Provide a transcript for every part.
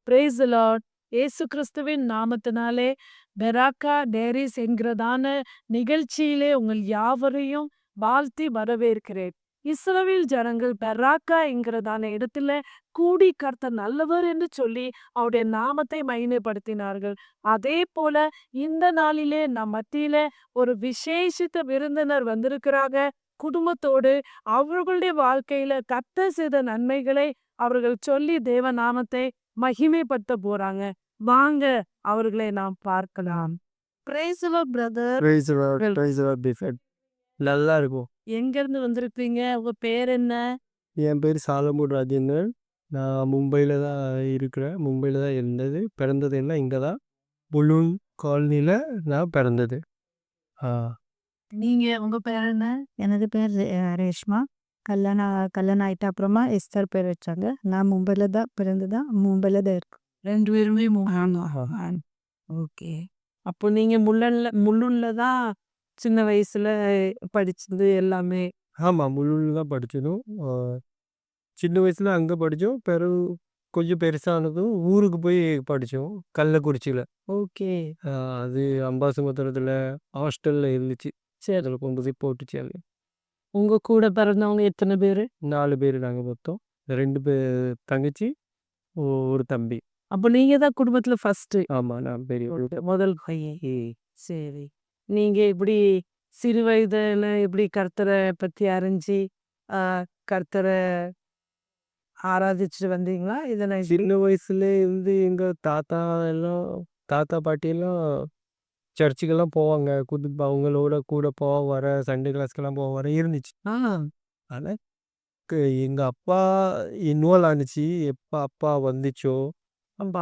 Price the Lord. இயேசு கிறிஸ்துவின் நாமத்தினாலே பெராக்கா டேரிஸ் என்கிறதான நிகழ்ச்சியிலே உங்கள் யாவரையும் வாழ்த்தி வரவேற்கிறேன். இஸ்ரவேல் ஜனங்கள் பெராக்கா என்கிறதான இடத்துல கூடி கர்த்தர் நல்லவர் என்று சொல்லி அவருடைய நாமத்தை மகிமைப்படுத்தினார்கள். அதே போல இந்த நாளிலே நம் மத்தியில ஒரு விசேஷித்த விருந்தினர் வந்திருக்கிறாங்க. குடும்பத்தோடு அவர்களுடைய வாழ்க்கையில கர்த்தர் செய்த நன்மைகளை அவர்கள் சொல்லி தேவ நாமத்தை மகிமைப்படுத்த போறாங்க. வாங்க அவர்களை நாம் பார்க்கலாம். Praise the lord brother. Praise the lord, praise the lord பிஃபட். நல்லா இருக்கும். எங்க இருந்து வந்திருக்கீங்க? உங்க பேர் என்ன? என் பேர் சாலமன் ராஜேந்திரன். நான் மும்பையில் தான் இருக்கிறேன். மும்பையில் தான் இருந்தது. பிறந்தது எல்லாம் இங்கே தான் புலூன் காலனியில் நான் பிறந்தது. நீங்க உங்க பேர் என்ன? எனது பேர் ரேஷ்மா. கல்யாணம் ஆயிட்ட அப்புறமா எஸ்தர் பேர் வச்சாங்க. நான் மும்பையில் தான் பிறந்துதான் மும்பையில் தான் இருக்கேன். 2 பேருமே ஓகே. அப்போ நீங்க முள்ளுன்ல தான் சின்ன வயசுல படிச்சது எல்லாமே. ஆமாம், முலூனில் தான் படித்ததும். சின்ன வயசில் அங்கே படித்தோம். பிறகு கொஞ்சம் பெருசானதும் ஊருக்கு போய் படித்தோம், கள்ளக்குறிச்சியில். ஓகே. அது அம்பாசமுத்திரத்தில் ஹாஸ்டலில் இருந்துச்சு. சரி. அதில் கொண்டு போய் போட்டுச்சு. அது உங்க கூட பிறந்தவங்க எத்தனை பேரு? 4 பேர் நாங்கள் மொத்தம். 2 பேர் தங்கச்சி, ஒரு தம்பி. அப்போ நீங்க தான் குடும்பத்துல ஃபர்ஸ்ட். ஆமாம், நான் பெரிய முதல் பையன். சரி. நீங்க இப்படி சிறு வயதுல எப்படி கர்த்தரை பத்தி அறிஞ்சு கர்த்தரை ஆராதிச்சுட்டு வந்தீங்களா? இதனை சின்ன வயசுல இருந்து எங்கள் தாத்தா பாட்டியெல்லாம் சர்ச்சுக்கெல்லாம் போவாங்க. அவங்களோட கூட போக வர, சண்டே கிளாஸ்க்கெல்லாம் போக வர இருந்துச்சு. ஆனால் எங்கள் அப்பா இன்வால்வ் ஆணுச்சு. எப்போ அப்பா வந்துச்சோ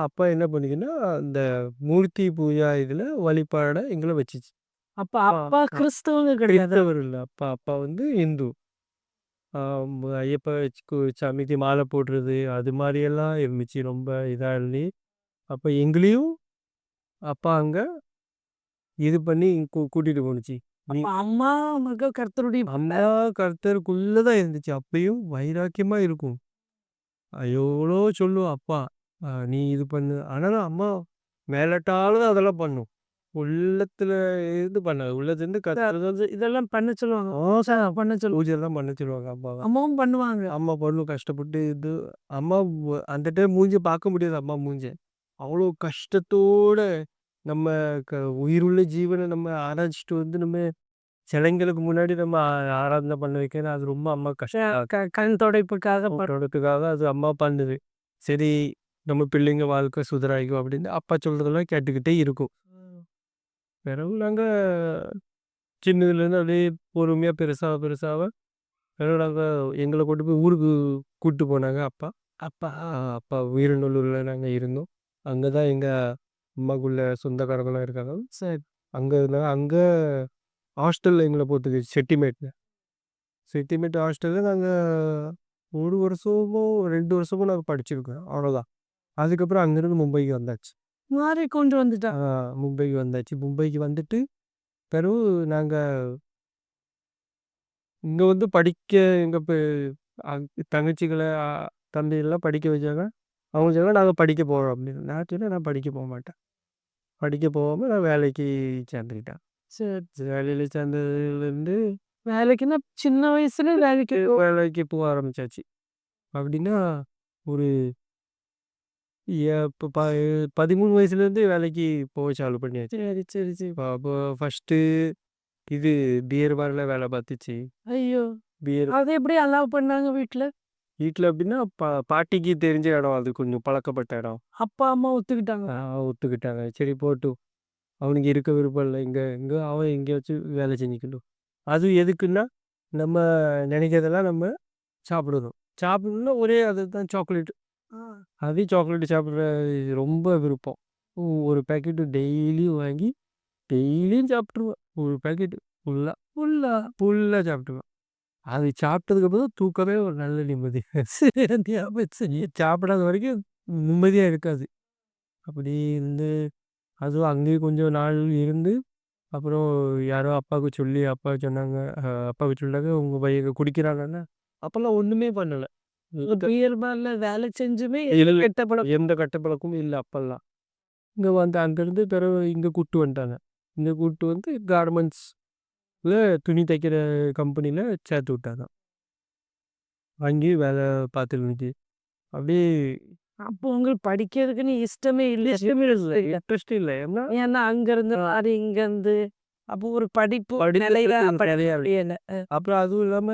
அப்பா என்ன பண்ணிச்சுன்னா, இந்த மூர்த்தி பூஜா இதில் வழிபாட எங்களை வச்சுச்சு. அப்ப அப்பா கிறிஸ்தவங்க கிடையாது. கிறிஸ்தவர் இல்லை. அப்பா வந்து இந்து. ஐயப்ப சாமிக்கு மாலை போடுறது அது மாதிரியெல்லாம் இருந்துச்சு. ரொம்ப இதாக இருந்து அப்போ எங்களையும் அப்பா அங்கே இது பண்ணி கூட்டிகிட்டு போணுச்சு. அப்ப அம்மா மக கர்த்தருடைய அம்மா கர்த்தருக்குள்ளே தான் இருந்துச்சு. அப்பயும் வைராக்கியமாக இருக்கும். எவ்வளோ சொல்லுவோம் அப்பா, நீ இது பண்ணு. ஆனாலும் அம்மா மேலட்டாலும் அதெல்லாம் பண்ணும். உள்ளத்துல இருந்து பண்ணாது. உள்ளத்துலேருந்து கத்துறது இதெல்லாம் பண்ண சொல்லுவாங்க. பண்ண சொல்லுவாங்க. பூஜைலாம் பண்ண சொல்லுவாங்க அம்மாவை. அம்மாவும் பண்ணுவாங்க. அம்மா பண்ணும் கஷ்டப்பட்டு இது. அம்மா அந்த டைம் மூஞ்சி பார்க்க முடியாது. அம்மா மூஞ்ச அவ்வளோ கஷ்டத்தோட நம்ம உயிருள்ள ஜீவனை நம்ம ஆராய்ச்சிட்டு வந்து நம்ம சிலைங்களுக்கு முன்னாடி நம்ம ஆராதனை பண்ண வைக்கணும். அது ரொம்ப அம்மா கஷ்டம். கண் துடைப்புக்காக தொடத்துக்காக அது அம்மா பண்ணுது. சரி, நம்ம பிள்ளைங்க வாழ்க்கை சுதராயிக்கும் அப்படின்னு அப்பா சொல்றதெல்லாம் கேட்டுக்கிட்டே இருக்கும். பிறகு நாங்கள் சின்னதுலேருந்து அப்படியே பொறுமையாக பெருசாக பிறகு நாங்கள் எங்களை கொண்டு போய் ஊருக்கு கூப்பிட்டு போனாங்க அப்பா. அப்பா வீரநல்லூரில் நாங்கள் இருந்தோம். அங்கே தான் எங்கள் அம்மாக்குள்ள சொந்தக்காரங்களாம் இருக்காங்க. சரி. அங்கே இருந்தாங்க. அங்கே ஹாஸ்டலில் எங்களை போட்டுக்கு செட்டிமேட் ஹாஸ்டலில் நாங்கள் 1 வருஷமோ 2 வருஷமோ நாங்கள் படிச்சிருக்கோம். அவ்வளோதான். அதுக்கப்புறம் அங்கேருந்து மும்பைக்கு வந்தாச்சு. மாறி கொண்டு வந்துட்டா. மும்பைக்கு வந்தாச்சு. மும்பைக்கு வந்துட்டு பிறகு நாங்கள் இங்கே வந்து படிக்க எங்கள் தங்கச்சிகளை தம்பியெல்லாம் படிக்க வச்சாங்க. அவங்க சொன்னாங்க நாங்கள் படிக்க போகிறோம் அப்படின்னு. நான் சொன்னேன் நான் படிக்க போக மாட்டேன். படிக்க போகாமல் நான் வேலைக்கு சேர்ந்துக்கிட்டேன். சரி. வேலையில் சேர்ந்ததுலேருந்து வேலைக்குன்னா சின்ன வயசுல வேலைக்கு போக ஆரம்பிச்சாச்சு. அப்படின்னா ஒரு இப்போ 13 வயசுலேருந்து வேலைக்கு போக சாலு பண்ணியாச்சு. சரி. அப்போ ஃபஸ்ட்டு இது பியர் பார்ல வேலை பார்த்துச்சு. ஐயோ, பியர் அது எப்படி அலோவ் பண்ணாங்க வீட்டுல? வீட்டில் அப்படின்னா பாட்டிக்கு தெரிஞ்ச இடம், அது கொஞ்சம் பழக்கப்பட்ட இடம். அப்பா அம்மா ஒத்துக்கிட்டாங்க. ஒத்துக்கிட்டாங்க. சரி போட்டும், அவனுக்கு இருக்க விருப்பம் இல்லை. இங்கே அவன் எங்கேயாச்சும் வேலை செஞ்சுக்கணும். அது எதுக்குன்னா நம்ம நினைக்கிறதெல்லாம் நம்ம சாப்பிடணும்னா ஒரே அதுதான் சாக்லேட்டு. அதே சாக்லேட்டு சாப்பிட்ற ரொம்ப விருப்பம். ஒரு பேக்கெட்டு டெய்லியும் வாங்கி டெய்லியும் சாப்பிட்ருவேன். ஒரு பேக்கெட்டு ஃபுல்லாக சாப்பிட்ருவேன். அது சாப்பிட்டதுக்கப்புறம் தூக்கமே ஒரு நல்ல நிம்மதி. சாப்பிடாத வரைக்கும் நிம்மதியாக இருக்காது. அப்படி இருந்து அதுவும் அங்கேயும் கொஞ்சம் நாள் இருந்து அப்புறம் யாரோ அப்பாவுக்கு சொன்னாங்க. உங்கள் பையன் குடிக்கிறாங்கன்னா அப்போல்லாம் ஒன்றுமே பண்ணலை. ஒரு பியர் பார்ல வேலை செஞ்சுமே இல்ல. கெட்ட பழக்கம். எந்த கெட்ட பழக்கமும் இல்ல அப்பல்லாம். இங்க வந்து அங்கேருந்து பிறகு இங்க கூட்டு வந்துட்டாங்க. இங்க கூட்டு வந்து கார்மெண்ட்ஸ்ல துணி தைக்கிற கம்பெனில சேர்த்து விட்டாங்க. அங்கேயும் வேலை பார்த்துட்டு இருந்துச்சு. அப்படியே அப்போ உங்களுக்கு படிக்கிறதுக்குன்னு இஷ்டமே இல்ல. இன்ட்ரெஸ்ட் இல்ல. ஏன்னா ஏன்னா அங்க இருந்து மாறி இங்க இருந்து அப்போ ஒரு படிப்பு படிப்பு நிலையில நிறையா இருக்கு. முடியல. அப்புறம் அதுவும் இல்லாம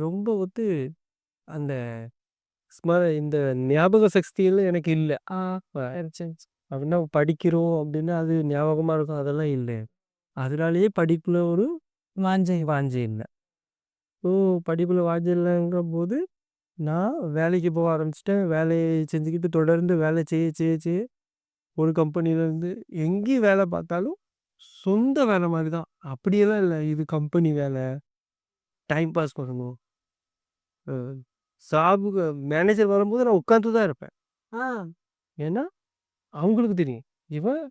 ரொம்ப வந்து அந்த இந்த ஞாபக சக்தியெல்லாம் எனக்கு இல்ல. ஆ, சரி, சரி. அப்படின்னா படிக்கிறோம் அப்படின்னா அது ஞாபகமா இருக்கும். அதெல்லாம் இல்ல. அதனாலேயே படிப்புல ஒரு வாஞ்சை இல்ல. ஸோ படிப்புல வாஞ்சை இல்லைங்கும்போது நான் வேலைக்கு போக ஆரம்பிச்சுட்டேன். வேலையை செஞ்சுக்கிட்டு தொடர்ந்து வேலை செய்ய ஒரு கம்பெனிலேருந்து எங்கேயும் வேலை பார்த்தாலும் சொந்த வேலை மாதிரி தான். அப்படியெல்லாம் இல்ல. இது கம்பெனி வேலை. டைம் பாஸ் பண்ணணும். அ சாபுக மேனேஜர் வரும்போது நான் உட்காந்து தான் இருப்பேன். ஆ, ஏன்னா, அவங்களுக்கு தெரியும். இவன்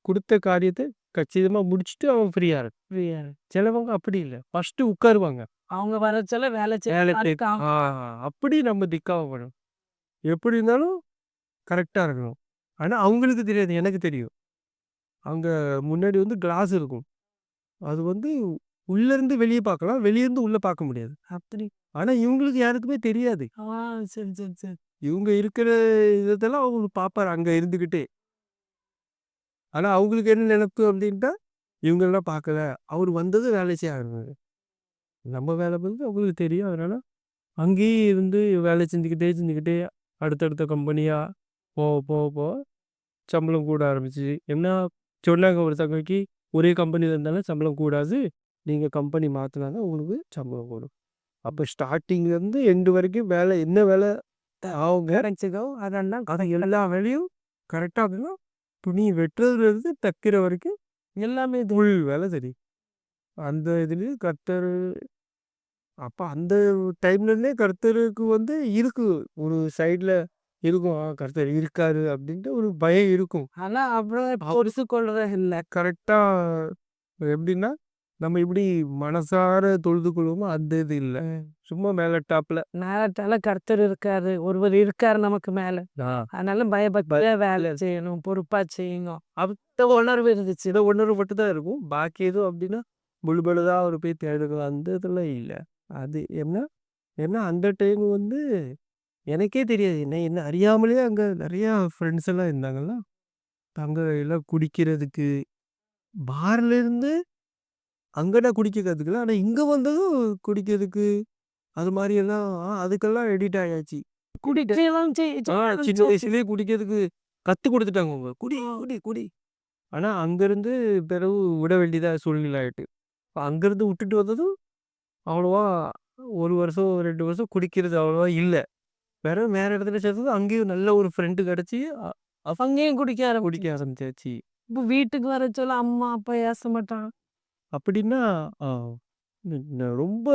குடுத்த காரியத்த கச்சிதமா முடிச்சுட்டு அவன் ஃப்ரீயா இருக்கான். ஃப்ரீயா. சிலவங்க அப்படி இல்ல. ஃபர்ஸ்ட்டு உட்காருவாங்க. அவங்க வர சொல்ல வேலை வேலை செய்ய அப்படி நம்ம திக்காவ வேணும். எப்படி இருந்தாலும் கரெக்ட்டா இருக்கணும். ஆனா அவங்களுக்கு தெரியாது. எனக்கு தெரியும். அங்க முன்னாடி வந்து கிளாஸ் இருக்கும். அது வந்து உள்ளேருந்து வெளிய பார்க்கலாம். வெளியேருந்து உள்ள பார்க்க முடியாது. அப்படி. ஆனா இவங்களுக்கு யாருக்குமே தெரியாது. ஆ, சரி, சரி, சரி. இவங்க இருக்கிற இதெல்லாம் அவங்க பார்ப்பாரு அங்க இருந்துகிட்டே. ஆனா அவங்களுக்கு என்ன நெனப்பு அப்படின்ட்டா, இவங்கலாம் பார்க்கல. அவரு வந்தது வேலை செய்ய ஆரம்பிப்பாரு. நம்ம வேலை வந்து அவங்களுக்கு தெரியும். அதனால அங்கேயே இருந்து வேலை செஞ்சுக்கிட்டே அடுத்தடுத்த கம்பெனியா போக சம்பளம் கூட ஆரம்பிச்சுது. ஏன்னா சொன்னாங்க ஒரு தடவைக்கு ஒரே கம்பெனில இருந்தாலும் சம்பளம் கூடாது. நீங்க கம்பெனி மாத்துனா தான் உங்களுக்கு சம்பளம் கூடும். அப்ப ஸ்டார்ட்டிங்லேருந்து எண்டு வரைக்கும் வேலை என்ன வேலை அவங்க கிடைச்சதோ அதெல்லாம் அத எல்லா வேலையும் கரெக்ட்டா இருக்கணும். துணி வெட்டுறதுலேருந்து தைக்கிற வரைக்கும் எல்லாமே ஃபுல் வேலை தெரியும். அந்த இதுலயும் கர்த்தர் அப்ப அந்த டைம்லேருந்தே கர்த்தருக்கு வந்து இருக்கு. ஒரு சைடுல இருக்கும். கர்த்தர் இருக்காரு அப்படின்ட்டு ஒரு பயம் இருக்கும். ஆனா அவ்வளவு பொறுத்து கொள்றது இல்ல. கரெக்ட்டா எப்படின்னா, நம்ம எப்படி மனசார தொழுது கொள்வோமோ அந்த இது இல்ல. சும்மா மேல டாப்ல. மேலத்தால கர்த்தர் இருக்காரு. ஒருவர் இருக்காரு நமக்கு மேல. ஆ. அதனால பயபக்தியா வேலை செய்யணும். பொறுப்பா செய்யணும். அந்த உணர்வு இருந்துச்சு. சில உணர்வு மட்டும் தான் இருக்கும். பாக்கி எதுவும் அப்படின்னா, முழுபழுதா அவரு போய் தேடுறது அந்த இதெல்லாம் இல்ல. அது ஏன்னா ஏன்னா அந்த டைம் வந்து எனக்கே தெரியாது. என்ன அறியாமலே அங்க நெறையா ஃப்ரெண்ட்ஸ் எல்லாம் இருந்தாங்களா. அங்க எல்லாம் குடிக்கிறதுக்கு பார்லேருந்து அங்க நான் குடிக்க கத்துக்கல. ஆனா இங்க வந்ததும் குடிக்கிறதுக்கு அது மாரி எல்லாம் அதுக்கெல்லாம் எடிக்ட் ஆயாச்சு. குடிக்கலாம் சின்ன வயசுலயே குடிக்கிறதுக்கு கத்துக் குடுத்துட்டாங்க அவங்க. குடி, குடி, குடி. ஆனா அங்கருந்து பிறகு விட வேண்டியதா சூழ்நிலை ஆயிட்டு. இப்ப அங்கருந்து விட்டுட்டு வந்ததும் அவ்வளவா 1 வருஷம், 2 வருஷம் குடிக்கிறது அவ்வளவா இல்ல. பிறகு வேற இடத்துல சேர்த்தது அங்கேயும் நல்ல ஒரு ஃப்ரெண்டு கிடைச்சு அங்கேயும் குடிக்க குடிக்க ஆரம்பிச்சு. ஆரம்பிச்சாச்சு. இப்ப வீட்டுக்கு வர சொல்ல அம்மா அப்பா ஏச மாட்டாங்க. அப்படின்னா ஆ ரொம்ப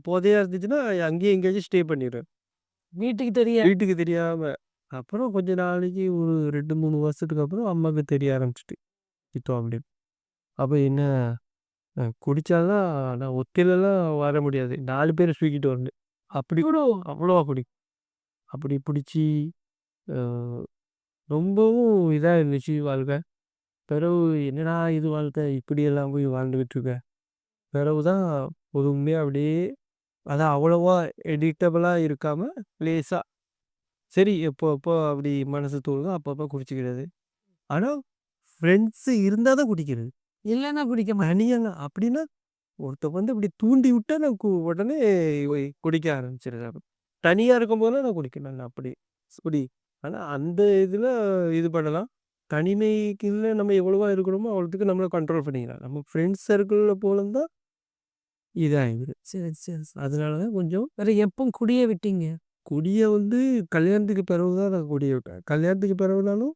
போதையா இருந்துச்சுன்னா அங்கேயே எங்கேயாச்சும் ஸ்டே பண்ணிருவேன். வீட்டுக்கு தெரியாது. வீட்டுக்கு தெரியாம. அப்புறம் கொஞ்ச நாளைக்கு ஒரு 2, 3 வருஷத்துக்கு அப்புறம் அம்மாவுக்கு தெரிய ஆரம்பிச்சுட்டு. சித்தோம் அப்படின்னு. அப்ப என்ன குடிச்சாலாம் நான் ஒத்தையிலலாம் வர முடியாது. 4 பேர தூக்கிட்டு வரணும். அப்படி அவ்வளவா அப்படி பிடிச்சி அ ரொம்பவும் இதா இருந்துச்சு வாழ்க்கை. பிறகு என்னடா இது வாழ்க்கை இப்படியெல்லாம் போய் வாழ்ந்துகிட்டு இருக்கேன். பிறகு தான் பொறுமையா அப்படியே அதான் அவ்வளவா எடிக்டபிளா இருக்காம லேசா சரி எப்போ எப்போ அப்படி மனசு தோணுதோ அப்பப்போ குடிச்சுக்கிறது. ஆனா ஃப்ரெண்ட்ஸ் இருந்தா தான் குடிக்கிறது. இல்லன்னா குடிக்க மாட்டேன். தனியாலாம் அப்படின்னா ஒருத்தன் வந்து இப்படி தூண்டி விட்டா நான் உடனே குடிக்க ஆரம்பிச்சிடுறேன். தனியா இருக்கும்போதெல்லாம் நான் குடிக்க மாட்டேன் அப்படி. குடி. ஆனா அந்த இதுல இது பண்ணலாம். தனிமைக்குள்ள நம்ம எவ்வளவா இருக்கிறோமோ அவ்வளோத்துக்கு நம்மள கண்ட்ரோல் பண்ணிக்கலாம். நம்ம ஃப்ரெண்ட்ஸ் சர்க்கிள்ல போனோம்னா இதாயிடுது. சரி, சரி. அதனால தான் கொஞ்சம் வேற எப்போ குடிய விட்டீங்க? குடிய வந்து கல்யாணத்துக்கு பிறகு தான் நான் குடிய விட்டேன். கல்யாணத்துக்கு பிறகுனாலும்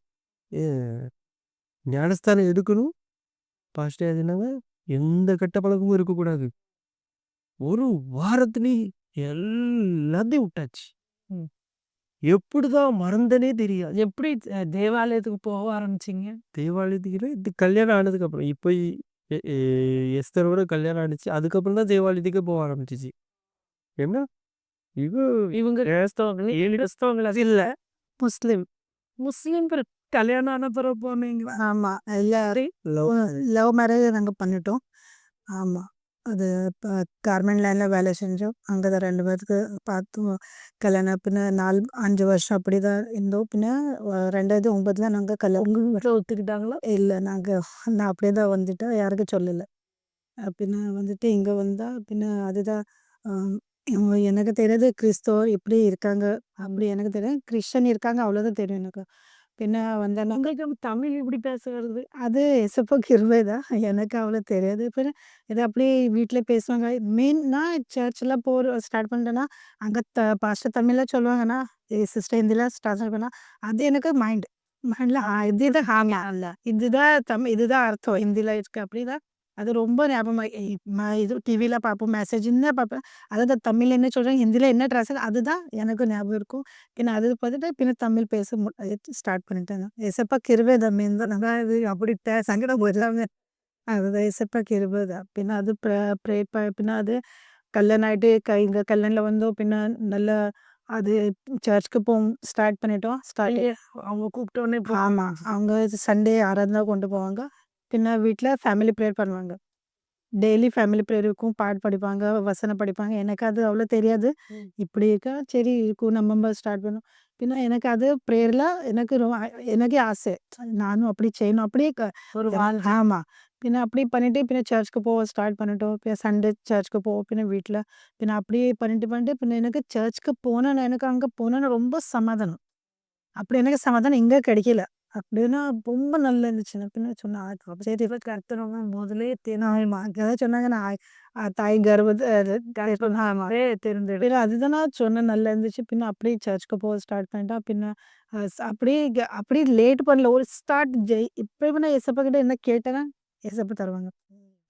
எ ஞானஸ்தானம் எடுக்கணும். பாஸ்டர் என்னங்க எந்த கெட்ட பழக்கமும் இருக்கக்கூடாது. ஒரு வாரத்திலேயே எல்லாத்தையும் விட்டாச்சு. ம். எப்படிதான் மறந்தேனே தெரியாது. எப்படி தேவாலயத்துக்கு போக ஆரம்பிச்சீங்க? தேவாலயத்துக்கு இது கல்யாணம் ஆனதுக்கப்புறம். இப்ப எ எ எஸ்தரோட கல்யாணம் ஆனுச்சு. அதுக்கப்புறம் தான் தேவாலயத்துக்கே போக ஆரம்பிச்சுச்சு. ஏன்னா, இது இவங்க கிறிஸ்தவங்களா? 7 கிறிஸ்தவங்களா? இல்ல. முஸ்லிம். முஸ்லிம்கள் கல்யாணம் ஆன பிறகு போனீங்களா? ஆமா. எல்லாரும் லவ் லவ் மேரேஜ் நாங்க பண்ணிட்டோம். ஆமா. அது இப்போ கார்மெண்ட் லைன்ல வேலை செஞ்சோம். அங்க தான் 2 பேருக்கு பார்த்தோம். கல்யாணம் பின்ன 4, 5 வருஷம் அப்படிதான் இருந்தோம். பின்ன 2009ல நாங்க உங்க வீட்ல ஒத்துக்கிட்டாங்களா? இல்ல நான் அப்படியே தான் வந்துட்டேன். யாருக்கும் சொல்லல. பின்ன வந்துட்டு இங்க வந்தா பின்ன அதுதான் அ எனக்கு தெரியாது கிறிஸ்தவர் எப்படி இருக்காங்க. அப்படி எனக்கு தெரியும். கிறிஸ்டியன் இருக்காங்க அவ்வளோதான் தெரியும் எனக்கு. பின்ன வந்தேன்னா உங்களுக்கு தமிழ் எப்படி பேச வருது? அது ஏசப்பா கிருபை தான். எனக்கு அவ்வளோ தெரியாது. பின்ன இது அப்படியே வீட்ல பேசுவாங்க. மெயின்னா சர்ச்லாம் ஸ்டார்ட் பண்ணிட்டேன்னா, அங்க பாஸ்டர் தமிழ்ல சொல்லுவாங்கன்னா, சிஸ்டர் ஹிந்தில ஸ்டார்ட் பண்ணா, அது எனக்கு மைண்ட்ல இதுதான் ஆமா. இதுதான் இதுதான் அர்த்தம் ஹிந்தில இருக்கு அப்படிதான். அது ரொம்ப ஞாபகமா இது டிவில பார்ப்போம், மெசேஜ் என்ன பார்ப்பேன். அதாவது தமிழ்ல என்ன சொல்றாங்க, ஹிந்தில என்ன அதுதான் எனக்கு ஞாபகம் இருக்கும். பின்ன அது பார்த்துட்டு பின்ன தமிழ் பேச ஸ்டார்ட் பண்ணிட்டேங்க. ஏசப்பா கிருபை தான் மெயின் தான். நான் இது அப்படி சங்கடம் எல்லாமே அதுதான் ஏசப்பா கிருபை தான். பின்ன அது ப்ரே பின்ன அது கல்யாணம் ஆயிட்டு இங்க கல்யாணில வந்தோம். பின்ன நல்லா அது சர்ச்சுக்கு ஸ்டார்ட் பண்ணிட்டோம். நீங்க அவங்க கூப்பிட்ட உடனே ஆமா. அவங்க சண்டே ஆராதனை கொண்டு போவாங்க. பின்ன வீட்ல ஃபேமிலி ப்ரேயர் பண்ணுவாங்க. டெய்லி ஃபேமிலி ப்ரேயர் இருக்கும். பாட்டு படிப்பாங்க, வசனம் படிப்பாங்க. எனக்கு அது அவ்வளோ தெரியாது. இப்படி இருக்கா, சரி இருக்கும் நம்ம ஸ்டார்ட் பண்ணோம். பின்ன எனக்கு அது ப்ரேயர்ல எனக்கு எனக்கே ஆசை. நானும் அப்படி செய்யணும். அப்படியே ஒரு ஆமா. பின்ன அப்படி பண்ணிட்டு பின்ன சர்ச்சுக்கு போக ஸ்டார்ட் பண்ணிட்டோம். பின்ன சண்டே சர்ச்சுக்கு போவோம். பின்ன வீட்ல பின்ன அப்படியே பண்ணிட்டு பின்ன எனக்கு சர்ச்சுக்கு எனக்கு அங்க போனோன்னா ரொம்ப சமாதானம். அப்படி எனக்கு சமாதானம் இங்க கிடைக்கல. அப்படின்னா ரொம்ப நல்லா இருந்துச்சு. நான் பின்ன சொன்னேன், சரி கர்த்தரவங்க முதலே ஆமா. அதான் சொன்னாங்க நான் தாய் கர்த்தரே தெரிந்தெடு பின்ன அதுதான் நான் சொன்னேன் நல்லா இருந்துச்சு. பின்ன அப்படியே சர்ச்சுக்கு போக ஸ்டார்ட் பண்ணிட்டா. பின்ன அப்படியே அப்படியே லேட் பண்ணல. ஒரு ஸ்டார்ட் இப்பயுமே நான் ஏசப்பா கிட்ட என்ன கேட்டேன்னா, ஏசப்பா தருவாங்க.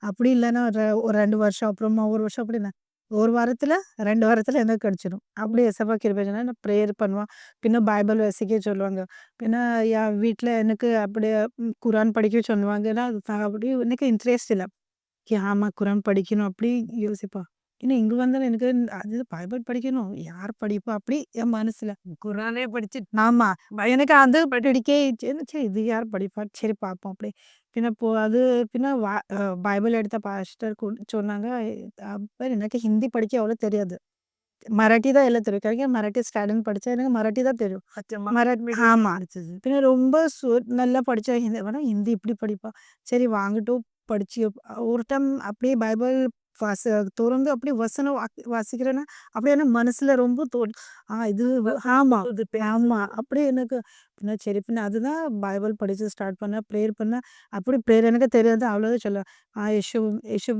அப்படி இல்லன்னா ஒரு 2 வருஷம் அப்புறமா 1 வருஷம் அப்படின்னா, 1 வாரத்துல 2 வாரத்துல எனக்கு கிடைச்சிடும். அப்படி ஏசப்பா கிருபை சொன்னா நான் ப்ரேயர் பண்ணுவேன். பின்ன பைபிள் வாசிக்க சொல்லுவாங்க. பின்ன என் வீட்ல எனக்கு அப்படியே குரான் படிக்க சொல்லுவாங்க. ஏன்னா அப்படி எனக்கு இன்ட்ரெஸ்ட் இல்ல. ஆமா குரான் படிக்கணும் அப்படி யோசிப்பா. ஏன்னா இங்க வந்தா எனக்கு அது பைபிள் படிக்கணும். யார் படிப்பா? அப்படி என் மனசுல. குரானே படிச்சு ஆமா. எனக்கு அது படிக்க சரி இது யார் படிப்பா? சரி பார்ப்போம் அப்படி. பின்ன அது பின்ன பைபிள் எடுத்த பாஸ்டர் சொன்னாங்க. அப்ப எனக்கு ஹிந்தி படிக்க அவ்வளோ தெரியாது. மராட்டி தான் எல்லாம் தெரியும். காரணம் மராட்டி ஸ்டாலின் படிச்சேன். எனக்கு மராட்டி தான் தெரியும். மராட்டி ஆமா. பின்ன ரொம்ப நல்லா படிச்சா ஹிந்தி ஹிந்தி இப்படி படிப்பா. சரி வாங்கட்டும் படிச்சு ஒரு டைம் அப்படியே பைபிள் வாச தொறந்து அப்படியே வசனம் வாசிக்கிறேன்னா, அப்படியே எனக்கு மனசுல ரொம்ப இது ஆமா. ஆமா. அப்படியே எனக்கு பின்ன சரி பின்ன அதுதான் பைபிள் படிச்சு ஸ்டார்ட் பண்ணேன். ப்ரேயர் பண்ணேன். அப்படி ப்ரேயர் எனக்கு தெரியாது. அவ்வளோதான் சொல்லுவேன். यीशु यीशु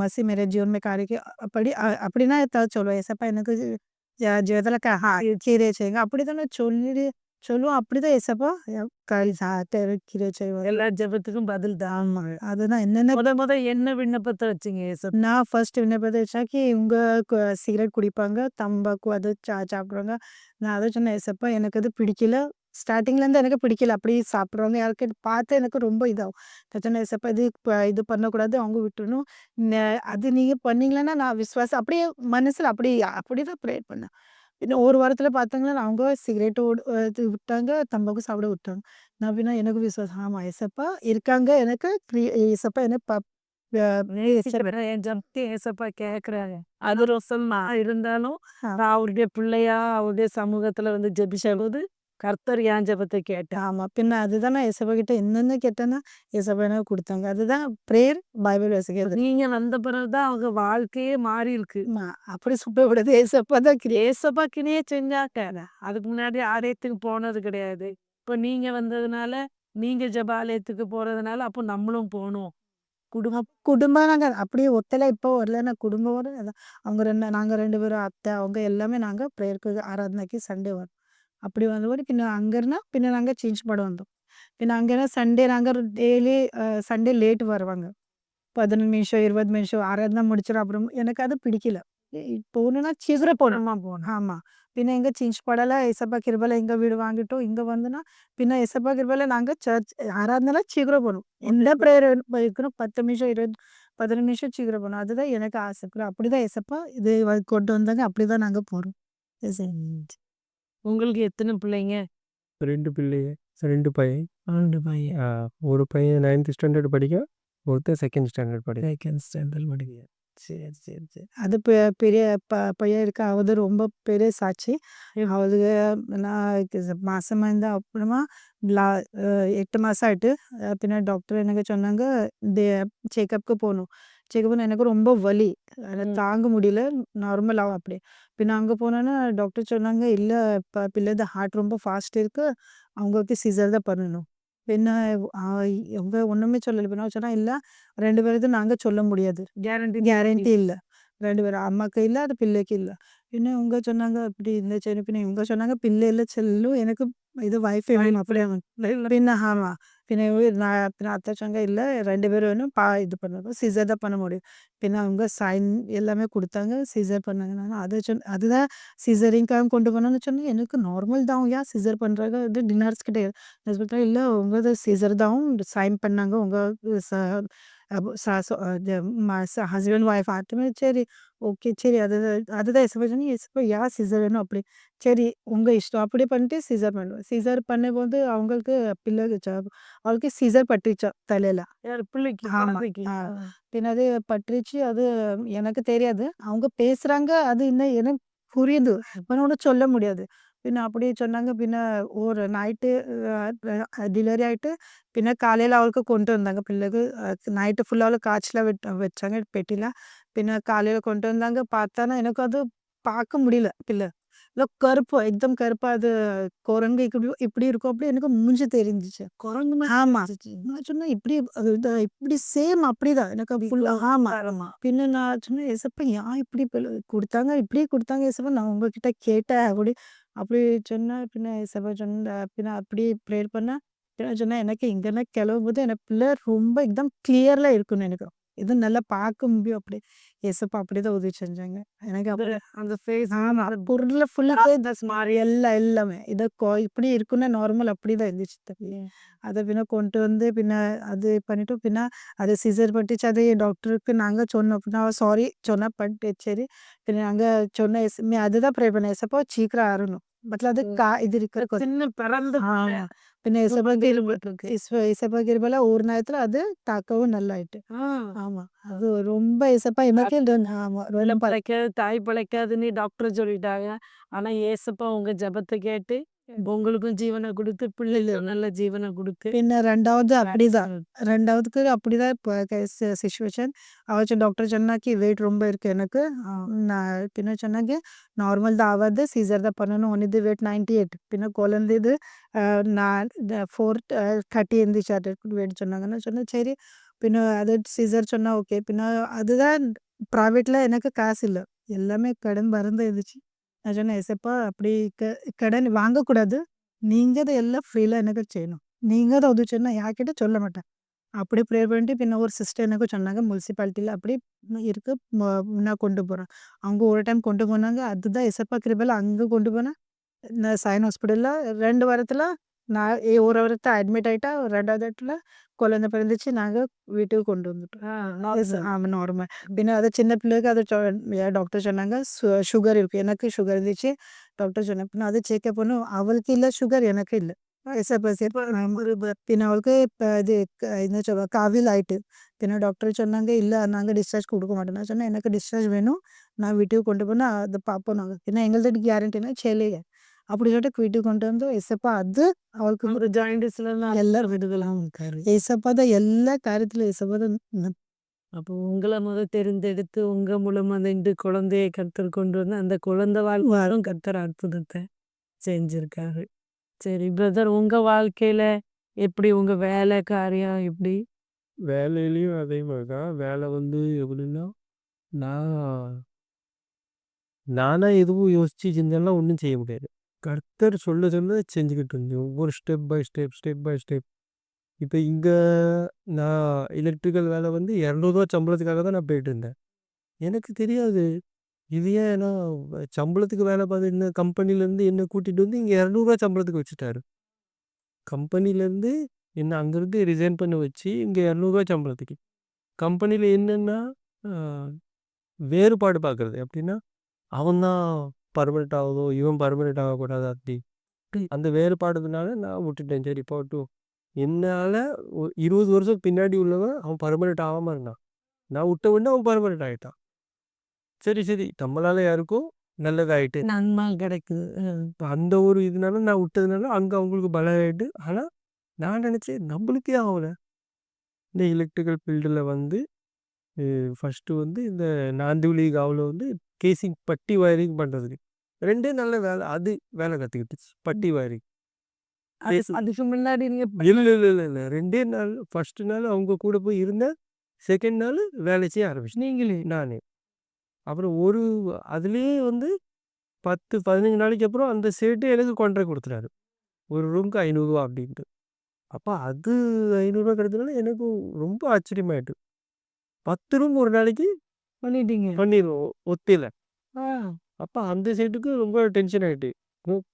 मसीह मेरे जीवन में कार्य किया அப்படின்னா ஏதாவது சொல்லுவேன். ஏசப்பா எனக்கு ஜீவிதத்துல கிரியை செய்யுங்க. அப்படிதான் நான் சொல்லுவோம். அப்படிதான் ஏசப்பா கிரியை செய்வார். எல்லா ஜெபத்துக்கும் பதில் தான். ஆமா. அதுதான் என்னென்ன முத என்ன விண்ணப்பத்தை வச்சீங்க ஏசப்பா? நான் ஃபர்ஸ்ட் விண்ணப்பத்தை வச்சாக்கி இவங்க சிகரெட் குடிப்பாங்க, தம்பாக்கு அது சாப்பிடுவாங்க. நான் அதை சொன்னேன் ஏசப்பா எனக்கு அது பிடிக்கல. ஸ்டார்டிங்லேருந்து எனக்கு பிடிக்கல. அப்படி சாப்பிட்றவங்க யாருக்கு பார்த்து எனக்கு ரொம்ப இதாகும். நான் சொன்னேன் ஏசப்பா இது பண்ணக்கூடாது. அவங்க விட்டுறணும். அது நீங்கள் பண்ணீங்களன்னா நான் விசுவாசம் அப்படியே மனசில் அப்படிதான் ப்ரேயர் பண்ணேன். இன்னும் ஒரு வாரத்தில் பார்த்தாங்கன்னா அவங்க சிகரெட்டு இது விட்டாங்க, தம்பாக்கு சாப்பிட விட்டாங்க. நான் பின்ன எனக்கு விசுவாசம் ஆமாம் ஏசப்பா இருக்காங்க எனக்கு ஏசப்பா எனக்கு என் ஜபத்தை ஏசப்பா கேட்கறாங்க. அது ரோசமா இருந்தாலும் நான் அவருடைய பிள்ளையா அவருடைய சமூகத்துல வந்து ஜெபிச்சபோது கர்த்தர் என் ஜெபத்தை கேட்டார். ஆமா. பின்ன அதுதான் நான் ஏசப்பா கிட்ட என்னென்ன கேட்டேன்னா, ஏசப்பா எனக்கு குடுத்தாங்க. அதுதான் பிரேயர், பைபிள் வாசிக்கிறது. நீங்க வந்த பிறகுதான் அவங்க வாழ்க்கையே மாறி இருக்கு. அப்படி சொல்லக்கூடாது. ஏசப்பா தான் ஏசப்பா கிணியே செஞ்சாக்க அதுக்கு முன்னாடி ஆலயத்துக்கு போனது கிடையாது. இப்ப நீங்க வந்ததுனால நீங்க ஜெப ஆலயத்துக்கு போறதுனால அப்போ நம்மளும் போகணும். குடும்பம் நாங்க அப்படியே ஒத்தல இப்போ வரல. நான் குடும்பமோட அவங்க நாங்க 2 பேரும் அத்தை, அவங்க எல்லாமே நாங்க பிரேயருக்கு ஆராதனைக்கு சண்டே வரோம். அப்படி வந்தபோது பின்ன அங்கன்னா பின்ன நாங்க சேஞ்ச் பண்ண வந்தோம். பின்ன அங்கன்னா சண்டே நாங்க டெய்லி சண்டே லேட் வருவாங்க. 15 நிமிஷம், 20 நிமிஷம் ஆராதனை முடிச்சிடும். அப்புறம் எனக்கு அது பிடிக்கல. போகணும்னா சீக்கிரம் போகணும். ஆமா. பின்ன எங்க சேஞ்ச் படல. ஏசப்பா கிருபையில எங்க வீடு வாங்கிட்டோம். இங்க வந்துனா பின்ன ஏசப்பா கிருபையில நாங்க சர்ச் ஆராதனைல சீக்கிரம் போகணும். எந்த பிரேயர் வைக்கணும் 10 நிமிஷம் 15 நிமிஷம் சீக்கிரம் போகணும். அதுதான் எனக்கு ஆசை. அப்படிதான் ஏசப்பா இது கொண்டு வந்தாங்க. அப்படிதான் நாங்க போறோம். உங்களுக்கு எத்தனை பிள்ளைங்க? 2 பிள்ளைங்க. 2 பையன். 2 பையன். ஒரு பையன் 9th ஸ்டாண்டர்ட் படிக்கான். ஒருத்தன் 2nd ஸ்டாண்டர்ட் படிக்கான். செகண்ட் ஸ்டாண்டர்ட் படிக்கிறேன். சரி, சரி, சரி. அது பெரிய பையன் இருக்கா. அவது ரொம்ப பெரிய சாட்சி. அவளுக்கு நான் மாசமா இருந்தா அப்புறமா 8 மாசம் ஆயிட்டு. பின்ன டாக்டர் எனக்கு சொன்னாங்க செக்கப்புக்கு போகணும். செக்கப் எனக்கு ரொம்ப வலி. தாங்க முடியல. நார்மல் ஆகும் அப்படி. பின்ன அங்கே போனோன்னா டாக்டர் சொன்னாங்க இல்லை பிள்ளைது ஹார்ட் ரொம்ப ஃபாஸ்ட் இருக்கு. அவங்களுக்கு சிசர் தான் பண்ணணும். பின்ன அவங்க ஒன்றுமே சொல்லலை. பின்ன சொன்னா இல்லை 2 பேருக்கு நாங்கள் சொல்ல முடியாது. கேரண்டி இல்லை. 2 பேரும் அம்மாக்கு இல்லை அது பிள்ளைக்கு இல்லை. பின்ன இவங்க சொன்னாங்க அப்படி இந்த சரி. பின்ன இவங்க சொன்னாங்க பிள்ளைல செல்லும் எனக்கு இது வைஃபை வேணும் அப்படியே பின்ன ஆமாம். பின்ன பின்ன அத்தை சொன்னாங்க இல்லை 2 பேரும் வேணும் இது பண்ணணும் சிசர் தான் பண்ண முடியும். பின்ன அவங்க சைன் எல்லாமே கொடுத்தாங்க சிசர் பண்ணாங்க. நான் அதை அதுதான் சிசரிங்காக கொண்டு போனோன்னு சொன்னேன். எனக்கு நார்மல் தான் ஏன் சிசர் பண்ணுறாங்க இது டின்னர்ஸ் கிடையாது. நான் சொல்லிட்டேன் இல்லை உங்களது சிசர் தான் சைன் பண்ணாங்க உங்கள் ஹஸ்பண்ட் ஒய்ஃப் ஆட்டுமே சரி ஓகே சரி அதுதான் எசப்பா சொன்னி எசப்பா யார் சிசர் வேணும் அப்படி சரி உங்கள் இஷ்டம் அப்படியே பண்ணிட்டு சிசர் பண்ணுவேன். சிசர் பண்ணும்போது அவங்களுக்கு பிள்ளை அவளுக்கு சிசர் பட்டுச்சா தலையில. பிள்ளைக்கு ஆமா. பின்ன அது பட்டுருச்சு. அது எனக்கு தெரியாது. அவங்க பேசுறாங்க அது இன்னும் எனக்கு புரியுது. ஆனால் ஒன்றும் சொல்ல முடியாது. பின்ன அப்படியே சொன்னாங்க. பின்ன ஒரு நைட்டு டெலிவரி ஆயிட்டு பின்ன காலையில் அவளுக்கு கொண்டு வந்தாங்க பிள்ளைக்கு. நைட்டு ஃபுல்லாக அவளுக்கு காய்ச்சலாக வச்சாங்க பெட்டியில். பின்ன காலையில் கொண்டு வந்தாங்க. பார்த்தானா எனக்கு அது பார்க்க முடியல பிள்ளை. இல்லை கருப்பு எக்தம் கருப்பா அது குரங்கு இப்படி இருக்கும் அப்படி எனக்கு மூஞ்சி தெரிஞ்சிச்சு. குரங்கு ஆமா. நான் சொன்னேன் இப்படி இப்படி சேம் அப்படிதான் எனக்கு ஃபுல்லா. ஆமா. பின்ன நான் சொன்னேன் ஏசப்பா ஏன் இப்படி கொடுத்தாங்க இப்படி கொடுத்தாங்க ஏசப்பா நான் உங்ககிட்ட கேட்டேன் அப்படி சொன்னேன். பின்ன ஏசப்பா சொன்ன பின்ன அப்படி ப்ரேயர் பண்ணேன். பின்ன சொன்னேன் எனக்கு இங்கன்னா கிளம்பும்போது எனக்கு பிள்ளை ரொம்ப எக்தம் கிளியர்ல இருக்கணும். எனக்கு இது நல்லா பார்க்க முடியும். அப்படி ஏசப்பா அப்படிதான் உதவி செஞ்சாங்க எனக்கு. அந்த ஃபேஸ் ஆமா. பொருள்ல ஃபுல்லாவே மாறி எல்லாமே இதை இப்படி இருக்குன்னா நார்மல் அப்படிதான் இருந்துச்சு தம்பி. அதை பின்ன கொண்டு வந்து பின்ன அது பண்ணிட்டு பின்ன அது சிசர் பண்ணிச்சு. அது டாக்டருக்கு நாங்கள் சொன்னோம். நான் சாரி சொன்ன பண்ணிட்டு சரி. பின்ன நாங்கள் சொன்ன அதுதான் ப்ரே பண்ண ஏசப்பா சீக்கிரம் ஆறணும் பட்ல அது இது இருக்கிற சின்ன பிறந்து பின்ன இசப்பா கிருபையில ஒரு நேரத்துல அது தாக்கவும் நல்லாயிட்டு. ஆமா. அது ரொம்ப இசப்பா ஆமா ரொம்ப பிழைக்காது தாய் பிழைக்காதுன்னு டாக்டர் சொல்லிட்டாங்க. ஆனா ஏசப்பா உங்க ஜெபத்தை கேட்டு உங்களுக்கும் ஜீவனை கொடுத்து பிள்ளைகளுக்கு நல்ல ஜீவனை கொடுத்து பின்ன 2வது அப்படிதான். 2வதுக்கு அப்படிதான் இப்போ சிச்சுவேஷன். அவச்சு டாக்டர் சொன்னாக்கி வெயிட் ரொம்ப இருக்கு எனக்கு. நான் பின்ன சொன்னாங்க நார்மல் தான் ஆகாது சீசர் தான் பண்ணணும். ஒன்று வெயிட் 98 பின்ன குழந்தைது நான் 430 இருந்துச்சு வெயிட் சொன்னாங்கன்னு சொன்னேன் சரி. பின்ன அது சீசர் சொன்னா ஓகே. பின்ன அதுதான் ப்ரைவேட்ல எனக்கு காசு இல்லை. எல்லாமே கடன் மருந்து இருந்துச்சு. நான் சொன்னேன் ஏசப்பா அப்படி கடன் வாங்கக்கூடாது. நீங்க அதை எல்லாம் ஃப்ரீல எனக்கு செய்யணும். நீங்க அதை உதவி செய்யணும். யார்கிட்ட சொல்ல மாட்டேன். அப்படி ப்ரேயர் பண்ணிட்டு பின்ன ஒரு சிஸ்டர் எனக்கு சொன்னாங்க முனிசிபாலிட்டியில் அப்படி இருக்கு நான் கொண்டு போகிறேன். அவங்க ஒரு டைம் கொண்டு போனாங்க. அதுதான் எசப்பா கிருபையில அங்கே கொண்டு போனேன். நான் சைன் ஹாஸ்பிட்டலில் 2 வாரத்தில் நான் ஒரு வாரத்தை அட்மிட் ஆகிட்டா. 2வது இடத்துல குழந்தை பிறந்துச்சு. நாங்கள் வீட்டுக்கு கொண்டு வந்துட்டோம். ஆமாம் நார்மல். பின்ன அது சின்ன பிள்ளைக்கு அது டாக்டர் சொன்னாங்க சுகர் இருக்குது. எனக்கு சுகர் இருந்துச்சு. டாக்டர் சொன்னேன் பின்ன அது செக்அப் பண்ணும். அவளுக்கு இல்லை சுகர் எனக்கு இல்லை. பின்ன அவளுக்கு இப்போ இது என்ன சொல்ல காவில் ஆயிட்டு. பின்ன டாக்டர் சொன்னாங்க இல்லை நாங்கள் டிஸ்சார்ஜ் கொடுக்க மாட்டோம். நான் சொன்னேன் எனக்கு டிஸ்சார்ஜ் வேணும். நான் வீட்டுக்கு கொண்டு போனால் அதை பார்ப்போம் நாங்கள். பின்ன எங்களுக்கு கேரண்டினா செல்லையே அப்படி சொல்லிட்டு வீட்டுக்கு கொண்டு வந்து ஏசப்பா அது அவளுக்கு ஒரு ஜாயிண்டிஸ்ல எல்லாரும் விடுதலாம் ஏசப்பா தான் எல்லா காரியத்திலும் ஏசப்பா தான். அப்போ உங்களை தெரிந்தெடுத்து உங்க மூலமா இந்த குழந்தையை கர்த்தர் கொண்டு வந்து அந்த குழந்தை வாழ்வாரும் கர்த்தர் அற்புதத்தை செஞ்சிருக்காரு. சரி பிரதர் உங்க வாழ்க்கையில எப்படி உங்க வேலை காரியம் எப்படி? வேலையிலயும் அதே மாதிரி தான். வேலை வந்து எப்படின்னா நான் நானா எதுவும் யோசிச்சு செஞ்சேன்னா ஒன்றும் செய்ய முடியாது. கர்த்தர் சொல்ல செஞ்சுக்கிட்டு இருந்தேன். ஒவ்வொரு ஸ்டெப் பை ஸ்டெப். இப்போ இங்கே நான் எலக்ட்ரிக்கல் வேலை வந்து ₹200 சம்பளத்துக்காக தான் நான் போயிட்டு இருந்தேன். எனக்கு தெரியாது இது ஏன் நான் சம்பளத்துக்கு வேலை பார்த்துருந்த கம்பெனிலேருந்து என்னை கூட்டிகிட்டு வந்து இங்கே ₹200 சம்பளத்துக்கு வச்சுட்டாரு. கம்பெனிலேருந்து என்னை அங்கேருந்து ரிசைன் பண்ண வச்சு இங்கே ₹200 சம்பளத்துக்கு. கம்பெனியில் என்னென்னா வேறுபாடு பார்க்குறது எப்படின்னா அவன் தான் பர்மனெண்ட் ஆகுதோ, இவன் பர்மனெண்ட் ஆகக்கூடாது அப்படி. அந்த வேறுபாடுனால நான் விட்டுட்டேன். சரி போகட்டும். என்னால் 20 வருஷம் பின்னாடி உள்ளவன் அவன் பர்மனெண்ட் ஆகாமல் இருந்தான். நான் விட்ட உடனே அவன் பர்மனெண்ட் ஆகிட்டான். சரி சரி நம்மளால யாருக்கும் நல்லதாயிட்டு நன்மை கிடைக்குது. இப்போ அந்த ஒரு இதனால நான் விட்டதுனால அங்கே அவங்களுக்கு பலம் ஆகிட்டு. ஆனால் நான் நினச்சேன் நம்மளுக்கே ஆகலை. இந்த எலக்ட்ரிக்கல் ஃபீல்டில் வந்து ஃபஸ்ட்டு வந்து இந்த நாந்திவலி காவில் வந்து கேசிங் பட்டி வயரிங் பண்ணுறதுக்கு 2 நல்ல வேலை. அது வேலை கற்றுக்கிட்டுச்சு பட்டி வயரிங். அதுக்கு முன்னாடி நீங்க இல்லை இல்லை இல்லை இல்லை 2 நாள். ஃபஸ்ட்டு நாள் அவங்க கூட போய் இருந்தேன். செகண்ட் நாள் வேலை செய்ய ஆரம்பிச்சேன் நீங்களே நானே. அப்புறம் அதுலேயே வந்து 10-15 நாளைக்கு அப்புறம் அந்த சேட்டு எனக்கு கான்ட்ராக்ட் கொடுத்துட்டாரு. ஒரு ரூமுக்கு 500 ரூபா அப்படின்ட்டு. அப்போ அது 500 ரூபா கிடைச்சதுனால எனக்கு ரொம்ப ஆச்சரியமாயிட்டு. 10 ரூம் ஒரு நாளைக்கு பண்ணிட்டீங்க. பண்ணிடுவோம் ஒத்தியில். ஆ, அப்போ அந்த சேட்டுக்கு ரொம்ப டென்ஷன் ஆகிட்டு.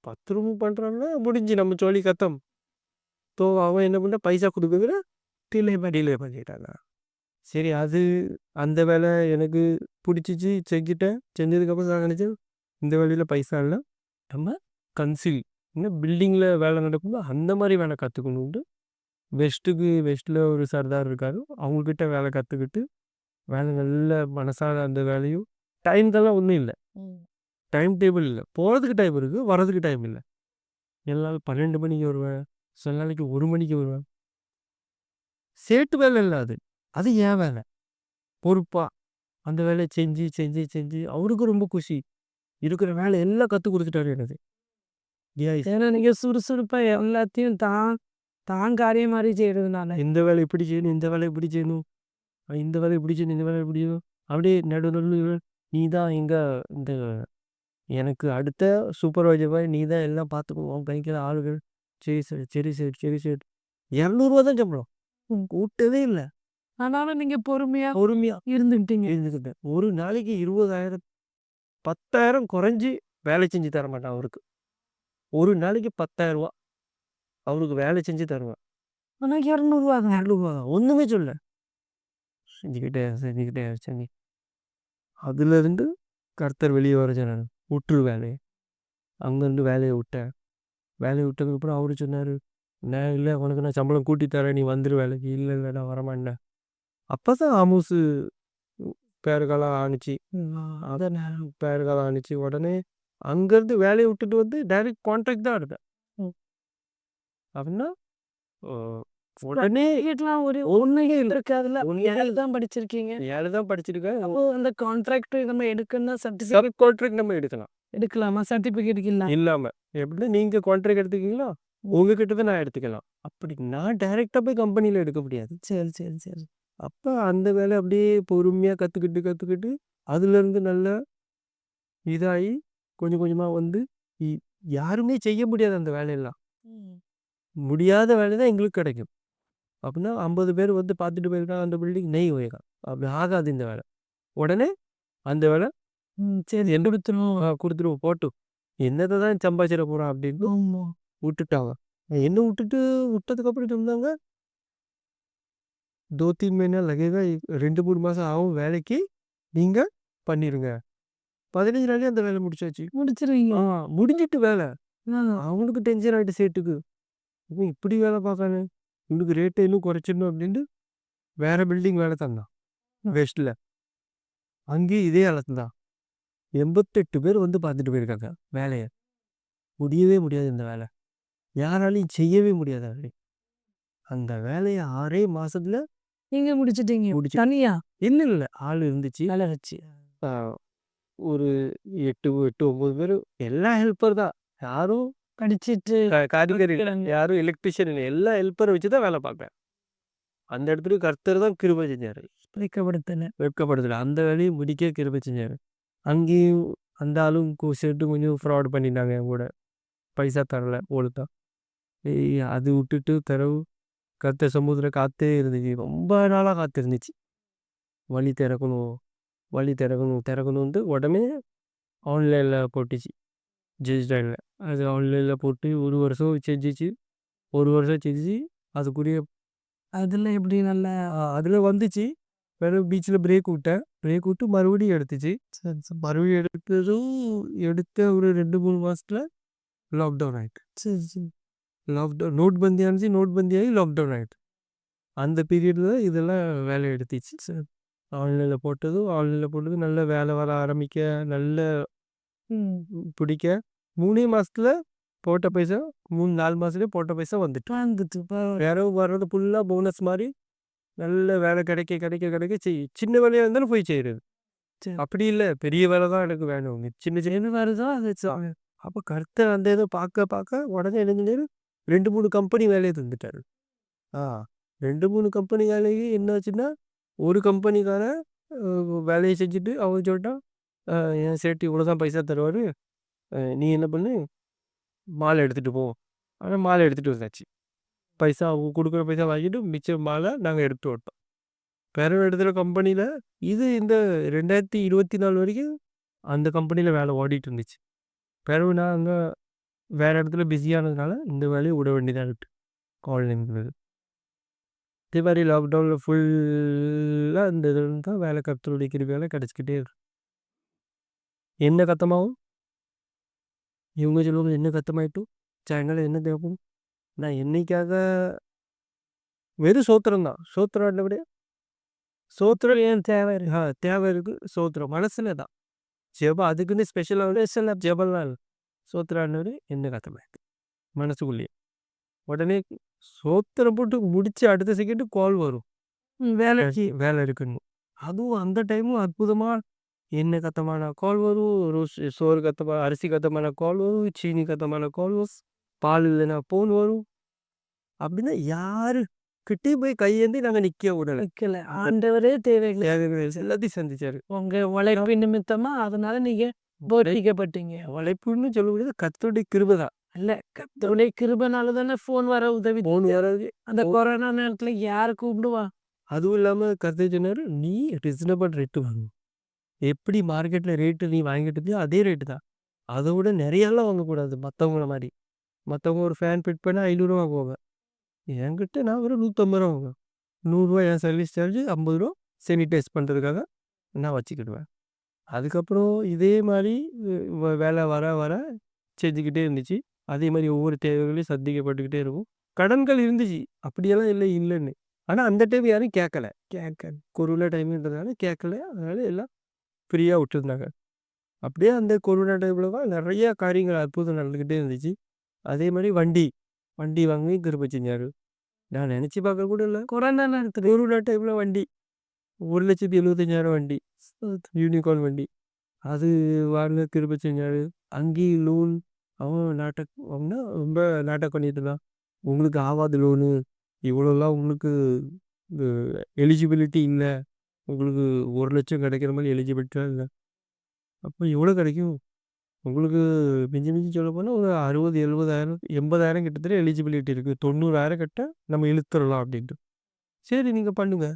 10 ரூம் பண்ணுறான்னா முடிஞ்சு நம்ம சொல்லி கத்தம். ஸோ அவன் என்ன பண்ண பைசா கொடுக்குற டிலே பண்ணிட்டாங்க. சரி அந்த வேலை எனக்கு பிடிச்சிச்சு செஞ்சுட்டேன். செஞ்சதுக்கப்புறம் நான் நினச்சேன் இந்த வேலையில் பைசா இல்லை, நம்ம கன்சில் இன்னும் பில்டிங்கில் வேலை நடக்கும்போது அந்த மாதிரி வேலை கற்றுக்கணுன்ட்டு வெஸ்ட்டில் ஒரு சர்தார் இருக்கார். அவங்கக்கிட்ட வேலை கற்றுக்கிட்டு வேலை நல்ல மனசார அந்த வேலையும் டைம்தெல்லாம் ஒன்றும் இல்லை. டைம் டேபிள் இல்லை. போகிறதுக்கு டைம் இருக்குது, வர்றதுக்கு டைம் இல்லை. எல்லாரும் 12 மணிக்கு வருவேன், சில நாளைக்கு 1 மணிக்கு வருவேன். சேட்டு வேலை இல்லை அது. அது என் வேலை. பொறுப்பாக அந்த வேலையை செஞ்சு செஞ்சு செஞ்சு அவருக்கு ரொம்ப குஷி. இருக்கிற வேலை எல்லாம் கற்றுக் கொடுத்துட்டாரு எனக்கு. ஏன்னா நீங்க சுறுசுறுப்பா எல்லாத்தையும் தான் காரியம் மாதிரி செய்யறதுனால இந்த வேலை இப்படி செய்யணும், இந்த வேலை இப்படி செய்யணும், இந்த வேலை இப்படி செய்யணும், இந்த வேலை இப்படி செய்யணும். அப்படியே நடுவில் நீ தான் இந்த எனக்கு அடுத்த சூப்பர்வைசர் நீ தான் எல்லாம் பார்த்துக்குவோம் கைக்கிற ஆளுகள். சரி சரி சரி சரி சரி சரி 200 ரூபா தான் சம்பளம். கூட்டவே இல்லை. ஆனாலும் நீங்க பொறுமையா இருந்துக்கிட்டேன். ஒரு நாளைக்கு 20,000 10,000 குறைஞ்சி வேலை செஞ்சு தர மாட்டான் அவருக்கு. ஒரு நாளைக்கு 10,000 ரூபா அவருக்கு வேலை செஞ்சு தருவேன். ஆனால் 200 தான். 200 ரூபா தான். ஒன்றுமே சொல்ல. செஞ்சுக்கிட்டே அதுலேருந்து கர்த்தர் வெளியே வர சொன்னார், விட்டுரு வேலையை. அங்கேருந்து வேலையை விட்டேன். வேலையை விட்டதுக்கப்புறம் அவரு சொன்னார், நான் இல்லை உனக்கு நான் சம்பளம் கூட்டி தரேன், நீ வந்துரு வேலைக்கு. இல்லை இல்லை நான் வரமாட்டேன். அப்போ தான் ஆமூஸு பேருகாலம் ஆணுச்சு. பேருகாலம் ஆணுச்சு. உடனே அங்கேருந்து வேலையை விட்டுட்டு வந்து டைரக்ட் கான்ட்ராக்ட் தான் எடுத்தேன். அப்படின்னா உடனே ஒரு ஒன்றுமே இருக்காதுல்ல. 7 தான் படிச்சிருக்கீங்க. 7 தான் படிச்சிருக்கேன். அப்போ அந்த கான்ட்ராக்ட் நம்ம எடுக்கணும்னா சர்டிஃபிகேட் கான்ட்ராக்ட் நம்ம எடுக்கலாமா? சர்டிஃபிகேட் இல்லாமல் எப்படி நீங்கள் கான்ட்ராக்ட் எடுத்துக்கிங்களோ உங்ககிட்ட தான் நான் எடுத்துக்கலாம். அப்படி நான் டைரெக்டாக போய் கம்பெனியில் எடுக்க முடியாது. சரி சரி சரி. அப்போ அந்த வேலை அப்படியே பொறுமையாக கற்றுக்கிட்டு அதுலேருந்து நல்லா இதாகி கொஞ்சம் கொஞ்சமாக வந்து யாருமே செய்ய முடியாது அந்த வேலையெல்லாம். முடியாத வேலை தான் எங்களுக்கு கிடைக்கும். அப்படின்னா 50 பேர் வந்து பார்த்துட்டு போயிருக்காங்க அந்த பில்டிங் நெய் ஓயகம். அப்படி ஆகாது இந்த வேலை. உடனே அந்த வேலை சரி என்ன கொடுத்துருவோம் போட்டு என்னதை தான் சம்பாதிச்சிட போகிறான் அப்படின்னு விட்டுட்டாங்க. என்ன விட்டதுக்கப்புறம் சொன்னாங்க 2-3 மहीना लगेगा, 2-3 மாதம் ஆகும் வேலைக்கு, நீங்கள் பண்ணிடுங்க. 15 நாளே அந்த வேலை முடிச்சிருவீங்க. முடிஞ்சிட்டு வேலை. அவனுக்கு டென்ஷன் ஆகிட்டு சேட்டுக்கு, இவன் இப்படி வேலை பார்க்கானு, இவனுக்கு ரேட்டை இன்னும் குறைச்சிடணும் அப்படின்ட்டு வேற பில்டிங் வேலை தந்தான் வெஸ்ட்டில். அங்கேயும் இதே அளத்து தான் 88 பேர் வந்து பார்த்துட்டு போயிருக்காங்க வேலையை. முடியவே முடியாது இந்த வேலை, யாராலையும் செய்யவே முடியாது. அந்த வேலையை 6 மாசத்துல நீங்க முடிச்சிட்டீங்க. தனியா இல்லை ஆள் இருந்துச்சு. வேலை வச்சு ஒரு 8-9 பேர் எல்லாம் ஹெல்ப்பர் தான். யாரும் படிச்சுட்டு காரிகர் யாரும் எலக்ட்ரிஷியன் இல்லை. எல்லா ஹெல்ப்பரை வச்சு தான் வேலை பார்ப்பேன். அந்த இடத்துக்கு கர்த்தர் தான் கிருபை செஞ்சார். வெட்கப்படுத்தல அந்த வேலையை முடிக்க கிருபை செஞ்சார். அங்கேயும் அந்த ஆளும் சேர்த்து கொஞ்சம் ஃப்ராட் பண்ணிட்டாங்க. என் கூட பைசா தரல ஒழுத்தா. அது விட்டுட்டு தரவு கத்த சமுதிர காத்தே இருந்துச்சு. ரொம்ப நாளாக காத்திருந்துச்சு. வழி திறக்கணும்ட்டு உடனே ஆன்லைனில் போட்டுச்சு. டிஜிட்டலில் அது ஆன்லைனில் போட்டு 1 வருஷம் செஞ்சிச்சு. 1 வருஷம் செஞ்சு அதுக்குரிய அதில் எப்படி நல்ல அதில் வந்துச்சு. பிறகு பீச்சில் பிரேக் விட்டேன். பிரேக் விட்டு மறுபடியும் எடுத்துச்சு. சரி, சரி. மறுபடியும் எடுத்ததும் எடுத்த ஒரு 2-3 மாசத்துல லாக்டவுன் ஆயிட்டு. சரி, சரி. லாக்டவுன் நோட்பந்தி ஆனிச்சு. நோட்பந்தி ஆகி லாக்டவுன் ஆயிட்டு. அந்த பீரியட்ல இதெல்லாம் வேலை எடுத்துச்சு. சரி. ஆன்லைனில் போட்டது நல்ல வேலை வர ஆரம்பிக்க, நல்ல ம். பிடிக்க 3 மாசத்துல போட்ட பைசா 3-4 மாசத்துலேயே போட்ட பைசா வந்துட்டு. வந்துட்டு பரவாயில்ல. வேற வர்றது ஃபுல்லாக போனஸ் மாதிரி நல்ல வேலை கிடைக்க சின்ன வேலையாக இருந்தாலும் போய் செய்கிறது. சரி. அப்படி இல்லை, பெரிய வேலை தான் எனக்கு வேணும். சின்ன சின்ன எது வருதோ அது அப்போ கருத்தை அந்த இதை பார்க்க உடனே எனக்கு 2-3 கம்பெனி வேலையை தந்துட்டாரு. 2-3 கம்பெனி வேலைக்கு என்னாச்சுன்னா, ஒரு கம்பெனிக்காரன் வேலையை செஞ்சுட்டு அவன் சொல்லிட்டான், என் சேட்டு இவ்வளோ தான் பைசா தருவார், நீ என்ன பண்ணு, மாலை எடுத்துகிட்டு போ. ஆனால் மாலை எடுத்துகிட்டு வந்தாச்சு. பைசா அவங்க கொடுக்குற பைசா வாங்கிட்டு மிச்சம் மாலை நாங்கள் எடுத்து விட்டோம். பிறகு எடுத்துகிற கம்பெனியில் இது இந்த 2024 வரைக்கும் அந்த கம்பெனியில் வேலை ஓடிட்டு இருந்துச்சு. பிறகு நாங்கள் வேறு இடத்துல பிஸியானதுனால இந்த வேலையை விட வேண்டியதாக இருக்குது. ஆன்லைன் இதே மாதிரி லாக்டவுனில் ஃபுல்லாக இந்த இது தான் வேலை, கர்த்தருடைய கிருபையால கிடச்சிக்கிட்டே இருக்கு. என்ன கத்தமாகும் இவங்க சொல்லுவாங்க, என்ன கத்தமாயிட்டும் சாயங்காலம் என்ன தேவைப்படும். நான் என்னைக்காக வெறும் சோத்திரம் தான். சோத்திரம் இல்லபடியே சோத்திரம் ஏன் தேவை இருக்கு. தேவை இருக்குது. சோத்திரம் மனசில் தான் ஜெபம், அதுக்குன்னு ஸ்பெஷலாக ஜெபம்லாம் இல்லை. சோத்திரானவர் என்ன கத்தமாயிட்டு மனசுக்குள்ளேயே. உடனே சோத்திரம் போட்டு முடிச்சு அடுத்த செகண்டு கால் வரும், வேலை இருக்குன்னு. அதுவும் அந்த டைமும் அற்புதமாக என்ன கத்தமான கால் வரும், சோறு கத்தமான, அரிசி கத்தமான கால் வரும், சீனி கத்தமான கால் வரும், பால் இல்லைன்னா ஃபோன் வரும். அப்படின்னா யாருக்கிட்டே போய் கையேந்தி நாங்கள் நிற்க விடலை. வைக்கல. ஆண்டவரே தேவைகளை எல்லாத்தையும் சந்திச்சாரு. உங்க உழைப்பு நிமித்தமா அதனால நீங்க போட்டிக்கப்பட்டீங்க. உழைப்புன்னு சொல்ல முடியாது, கர்த்தருடைய கிருபை தான். இல்ல கர்த்தருடைய கிருபைனால தானே ஃபோன் வர உதவி. ஃபோன் வராது. அந்த கொரோனா நேரத்துல யாரு கூப்பிடுவா? அதுவும் இல்லாமல் கர்த்தர் சொன்னார், நீ ரீசனபிள் ரேட்டு வாங்கும். எப்படி மார்க்கெட்டில் ரேட்டு நீ வாங்கிட்டு இருந்தியோ அதே ரேட்டு தான். அதை விட நிறையாலாம் வாங்கக்கூடாது மற்றவங்கள மாதிரி. மற்றவங்க ஒரு ஃபேன் ஃபிட் பண்ணால் 500 வாங்குவாங்க. என்கிட்ட நான் ஒரு 150 ரூபா வாங்குவேன். 100 என் சர்வீஸ் சார்ஜ், 50 சானிடைஸ் பண்ணுறதுக்காக நான் வச்சுக்கிடுவேன். அதுக்கப்புறம் இதே மாதிரி வேலை வர வர செஞ்சுக்கிட்டே இருந்துச்சு. அதே மாதிரி ஒவ்வொரு தேவைகளையும் சந்திக்கப்பட்டுக்கிட்டே இருக்கும். கடன்கள் இருந்துச்சு, அப்படியெல்லாம் இல்லைன்னு. ஆனால் அந்த டைம் யாரும் கேட்கல. கொரோனா டைம்ன்றதுனால கேட்கல. அதனால எல்லாம் ஃப்ரீயாக விட்டுருந்தாங்க. அப்படியே அந்த கொரோனா டைமில் தான் நிறையா காரியங்கள் அற்புதம் நடந்துக்கிட்டே இருந்துச்சு. அதே மாதிரி வண்டி வாங்கி திரும்ப செஞ்சார். நான் நினச்சி பார்க்க கூட இல்லை. கொரோனா டைமில் வண்டி 1,75,000 வண்டி, யூனிகார்ன் வண்டி, அது வாங்க திரும்ப செஞ்சார். அங்கேயும் லோன் அவன் வாங்கினா ரொம்ப நாட்டக் பண்ணிட்டு தான். உங்களுக்கு ஆகாது லோனு, இவ்வளோலாம் உங்களுக்கு எலிஜிபிலிட்டி இல்லை, உங்களுக்கு 1,00,000 கிடைக்கிற மாதிரி எலிஜிபிலிட்டியாக இல்லை. அப்போ எவ்வளோ கிடைக்கும் உங்களுக்கு? மிஞ்சி சொல்ல போனால் ஒரு 60, 70,000, 80,000 கிட்டத்தட்ட எலிஜிபிலிட்டி இருக்குது. 90,000 கிட்ட நம்ம இழுத்துடலாம் அப்படின்ட்டு. சரி நீங்கள் பண்ணுங்க,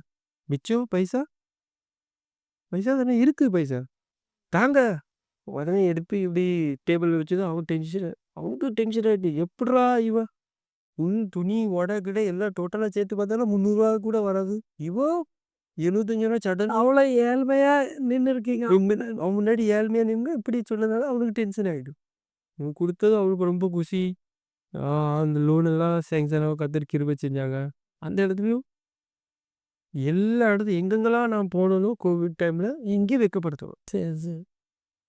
மிச்சம் பைசா தானே இருக்குது, பைசா தாங்க. உடனே எடுத்து இப்படி டேபிள் வச்சு தான் அவனுக்கு டென்ஷன் ஆகிட்டு, எப்படா இவன் துணி உடை கிட்ட எல்லாம் டோட்டலாக சேர்த்து பார்த்தாலும் 300 கூட வராது. இவன் 75 சடன். அவ்வளோ ஏழ்மையா நின்று இருக்கீங்க. அவன் முன்னாடி ஏழ்மையாக நின்று இப்படி சொன்னதால அவனுக்கு டென்ஷன் ஆகிடும். இவன் கொடுத்தது அவனுக்கு ரொம்ப குஷி. அந்த லோன் எல்லாம் சேங்ஷனாக கத்தர் கிருபை செஞ்சாங்க. அந்த இடத்துலையும் எல்லா இடத்துலையும் எங்கெங்கெல்லாம் நான் போனதும் கோவிட் டைமில் எங்கேயும் வைக்கப்படுத்துவேன். சரி.